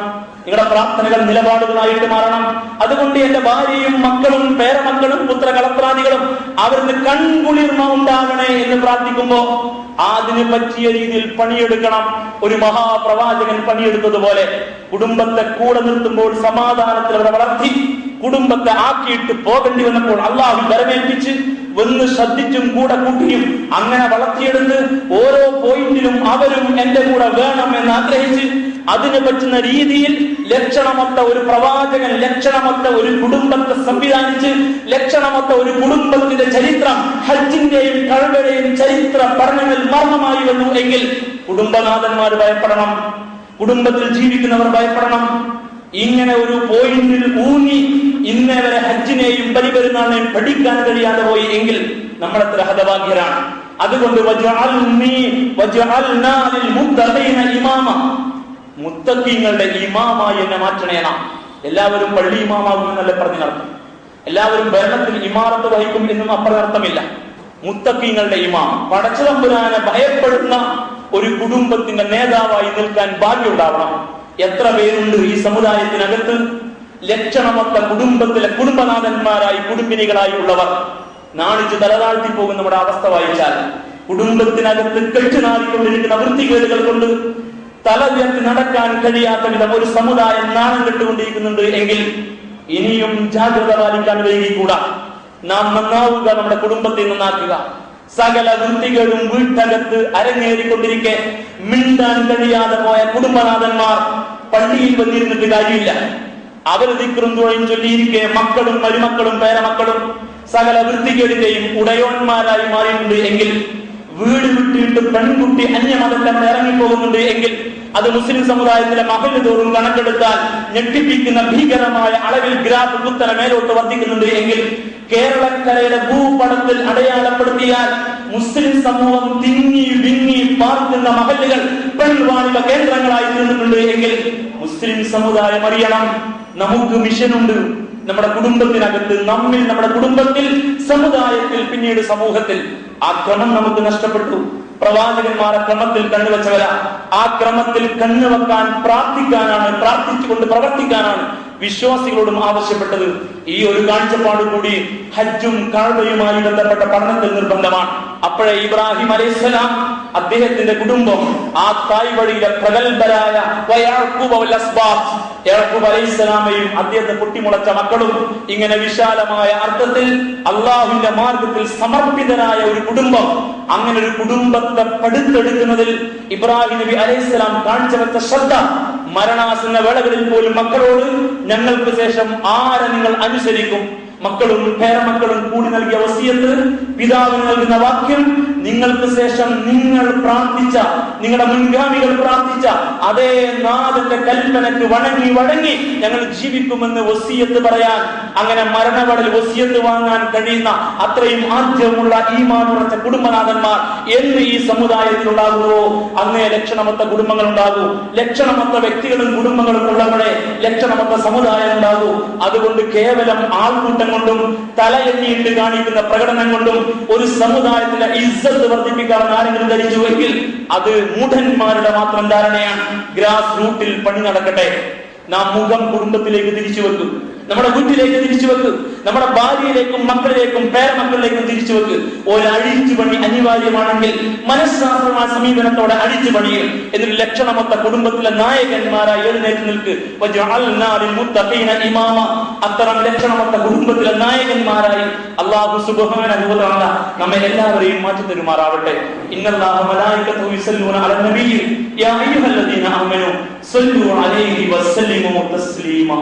നിങ്ങളുടെ പ്രാർത്ഥനകൾ നിലപാടുകളായിട്ട് മാറണം. അതുകൊണ്ട് എന്റെ ഭാര്യയും മക്കളും പേരമക്കളും പുത്രകളത്രാദികളും അവർക്ക് കൺകുളിർമ ഉണ്ടാകണേ എന്ന് പ്രാർത്ഥിക്കുമ്പോ അതിന് പറ്റിയ രീതിയിൽ പണിയെടുക്കണം. ഒരു മഹാപ്രവാചകൻ പണിയെടുത്തതുപോലെ കുടുംബത്തെ കൂടെ നിർത്തുമ്പോൾ സമാധാനത്തിൽ അവരെ വളർത്തി കുടുംബത്തെ ആക്കിയിട്ട് പോകേണ്ടി വന്നപ്പോൾ അള്ളാഹു വരമേൽപ്പിച്ച് ഒന്ന് ശ്രദ്ധിച്ചും കൂടെ കൂട്ടിയും അങ്ങനെ വളർത്തിയെടുത്ത് ഓരോ പോയിന്റിലും അവരും എന്റെ കൂടെ വേണം എന്ന് ആഗ്രഹിച്ച് അതിന് പറ്റുന്ന രീതിയിൽ ലക്ഷണമൊത്ത ഒരു പ്രവാചകൻ, ലക്ഷണമൊത്ത ഒരു കുടുംബത്തെ സംവിധാനിച്ച് ലക്ഷണമൊത്ത ഒരു കുടുംബത്തിന്റെ ചരിത്രം ഹജ്ജിന്റെയും കഅബയുടെയും ചരിത്ര പഠനങ്ങൾ മർമ്മമായി വന്നു എങ്കിൽ കുടുംബനാഥന്മാർ ഭയപ്പെടണം, കുടുംബത്തിൽ ജീവിക്കുന്നവർ ഭയപ്പെടണം. ഇങ്ങനെ ഒരു പോയിന്റിൽ ഊന്നി ഇന്നേ വരെ ഹജ്ജിനെയും ബലിപെരുന്നാളിനെയും പഠിക്കാൻ കഴിയാതെ പോയി എങ്കിൽ നമ്മളെത്ര ഹതഭാഗ്യരാണ്. അതുകൊണ്ട് മുത്തഖീങ്ങളുടെ ഇമാമായി എന്നെ മാറ്റണേനാ. എല്ലാവരും പള്ളി ഇമാമാകുമെന്നല്ലേ പറഞ്ഞു നടത്തും, എല്ലാവരും ഭരണത്തിൽ ഇമാറത്ത് വഹിക്കും എന്നും അപ്രർത്ഥമില്ല. മുത്തഖീങ്ങളുടെ ഇമാം, പടച്ചതമ്പുരാനെ ഭയപ്പെടുന്ന ഒരു കുടുംബത്തിന്റെ നേതാവായി നിൽക്കാൻ ഭാഗ്യമുണ്ടാവണം. എത്ര പേരുണ്ട് ഈ സമുദായത്തിനകത്ത് ലക്ഷണമൊത്ത കുടുംബത്തിലെ കുടുംബനാഥന്മാരായി കുടുംബിനികളായി ഉള്ളവർ. നാണിച്ച് തലതാഴ്ത്തി പോകുന്ന നമ്മുടെ അവസ്ഥ വായിച്ചാൽ കുടുംബത്തിനകത്ത് കെട്ടുനാടിക്കൊണ്ടിരിക്കുന്ന വൃത്തികേടുകൾ കൊണ്ട് തല ഉയർത്തി നടക്കാൻ കഴിയാത്ത വിധം ഒരു സമുദായം നാണം കെട്ടുകൊണ്ടിരിക്കുന്നുണ്ട് എങ്കിൽ ഇനിയും ജാഗ്രത പാലിക്കാൻ വൈകിക്കൂടാ. നാം നന്നാവുക, നമ്മുടെ കുടുംബത്തെ നന്നാക്കുക. സകല വൃത്തികളും വീട്ടകത്ത് അരങ്ങേറിക്കൊണ്ടിരിക്കെ മിണ്ടാൻ കഴിയാതെ പോയ കുടുംബനാഥന്മാർ പള്ളിയിൽ വന്നിരുന്നിട്ട് കാര്യമില്ല. അവർ ദിക്റും ദുആയും ചൊല്ലിയിരിക്കെ മക്കളും മരുമക്കളും പേരമക്കളും സകല വൃത്തികേടിന്റെയും ഉടയോന്മാരായി മാറിയിട്ടുണ്ട് എങ്കിൽ, വീട് വിട്ടിട്ട് പെൺകുട്ടി അന്യമതത്തിൽ ഇറങ്ങിപ്പോകുന്നുണ്ട് എങ്കിൽ, അത് മുസ്ലിം സമുദായത്തിലെ മഹല്ല് തോറും കണക്കെടുത്താൽ ഞെട്ടിപ്പിക്കുന്ന ഭീകരമായ അളവിൽ ഗ്രാഫ് കുത്തനെ മേലോട്ട് വർദ്ധിക്കുന്നുണ്ട് എങ്കിൽ, കേരളക്കരയുടെ ഭൂപടത്തിൽ അടയാളപ്പെടുത്തിയാൽ മുസ്ലിം സമൂഹം തിങ്ങി വിങ്ങി പാർക്കുന്ന മഹല്ലുകൾ പെൺവാണിഭ കേന്ദ്രങ്ങളായി തീർന്നിട്ടുണ്ട് എങ്കിൽ മുസ്ലിം സമുദായം അറിയണം, നമുക്ക് മിഷനുണ്ട്. നമ്മുടെ കുടുംബത്തിനകത്ത്, നമ്മിൽ, നമ്മുടെ കുടുംബത്തിൽ, സമുദായത്തിൽ, പിന്നീട് സമൂഹത്തിൽ ആ ക്രമം നമുക്ക് നഷ്ടപ്പെട്ടു. പ്രവാചകന്മാരെ ക്രമത്തിൽ കണ്ണുവെച്ചവരാ. ആ ക്രമത്തിൽ കണ്ണുവെക്കാൻ പ്രാർത്ഥിക്കാനാണ്, പ്രാർത്ഥിച്ചുകൊണ്ട് പ്രവർത്തിക്കാനാണ് വിശ്വാസികളോടും ആവശ്യപ്പെട്ടത്. ഈ ഒരു കാഴ്ചപ്പാട് കൂടി ഹജ്ജും കഅബയുമായി ബന്ധപ്പെട്ട പഠനത്തിൽ നിർബന്ധമാണ്. അപ്പോഴേ ഇബ്രാഹിം അലൈഹിസ്സലാം, അദ്ദേഹത്തിന്റെ കുടുംബം, ആ തായ് വഴിയിലെ പ്രഗത്ഭരായ യാക്കൂബ് അലൈഹിസ്സലാമയും അദ്ദേഹത്തെ പൊട്ടിമുളച്ച മക്കളും, ഇങ്ങനെ വിശാലമായ അർത്ഥത്തിൽ അള്ളാഹുവിന്റെ മാർഗത്തിൽ സമർപ്പിതരായ ഒരു കുടുംബം, അങ്ങനെ ഒരു കുടുംബത്തെ പടുത്തെടുക്കുന്നതിൽ ഇബ്രാഹിം നബി അലൈഹിസ്സലാം കാണിച്ചുവെച്ച ശ്രദ്ധ, മരണാസന്ന വേളകളിൽ പോലും മക്കളോട് ഞങ്ങൾക്ക് ശേഷം ആരെ നിങ്ങൾ അനുസരിക്കും, മക്കളും പേരമക്കളും കൂടി നൽകിയ വസിയത്ത്, പിതാവിന് നൽകുന്ന വാക്യം, നിങ്ങൾക്ക് ശേഷം നിങ്ങൾ പ്രാർത്ഥിച്ച, നിങ്ങളുടെ മുൻഗാമികൾ പ്രാർത്ഥിച്ച അതേ നാഥന്റെ കൽപ്പനക്ക് വണങ്ങി ഞങ്ങൾ ജീവിക്കുമെന്ന് വസിയത്ത് പറയാൻ, അങ്ങനെ മരണവടൽ വസിയത്ത് വാങ്ങാൻ കഴിയുന്ന അത്രയും ആദ്യമുള്ള ഈമാനുറച്ച കുടുംബനാഥന്മാർ എന്ന് ഈ സമുദായത്തിൽ ഉണ്ടാകുമോ അന്നേ ലക്ഷണമൊത്ത കുടുംബങ്ങൾ ഉണ്ടാകൂ. ലക്ഷണമൊത്ത വ്യക്തികളും കുടുംബങ്ങളും ഉള്ളപ്പോഴേ ലക്ഷണമൊത്ത സമുദായം ഉണ്ടാകൂ. അതുകൊണ്ട് കേവലം ആൾക്കൂട്ടം കൊണ്ടും തല എണ്ണിയിട്ട് കാണിക്കുന്ന പ്രകടനം കൊണ്ടും ഒരു സമുദായത്തിലെ ഇസ്സത്ത് വർദ്ധിപ്പിക്കാമെന്ന് ആരെങ്കിലും ധരിച്ചുവെങ്കിൽ അത് മൂഢന്മാരുടെ മാത്രം ധാരണയാണ്. ഗ്രാസ് റൂട്ടിൽ പണി നടക്കട്ടെ. നാം മുഖം കുടുംബത്തിലേക്ക് തിരിച്ചു വെക്കും. നമ്മുടെ വീട്ടിലേക്ക് തിരിച്ചു വെക്ക്, നമ്മുടെ ഭാര്യയിലേക്കും മക്കളിലേക്കും പേരമക്കളിലേക്കും തിരിച്ചു വെക്ക്. ഒരു അഴിച്ചുപണി അനിവാര്യമാണെങ്കിൽ മനഃശാസ്ത്രമായ സമീപനത്തോടെ അഴിച്ചുപണിയും. എന്നൊരു ലക്ഷണമൊത്ത കുടുംബത്തിലെ നായകന്മാരായി എഴുന്നേറ്റ് നിൽക്ക്. അത്തരം ലക്ഷണമൊത്ത കുടുംബത്തിലെ നായകന്മാരായി അല്ലാഹു സുബ്ഹാനഹു വ തആല നമ്മെ എല്ലാവരെയും മാറ്റി തരുമാറാവട്ടെ. ഇന്നല്ലാഹ മലായികതുഹു യുസല്ലൂന അലൻ നബിയ്യി യാ അയ്യുഹല്ലദീന ആമനൂ സ്വല്ലൂ അലൈഹി വസല്ലിമൂ തസ്ലീമാ.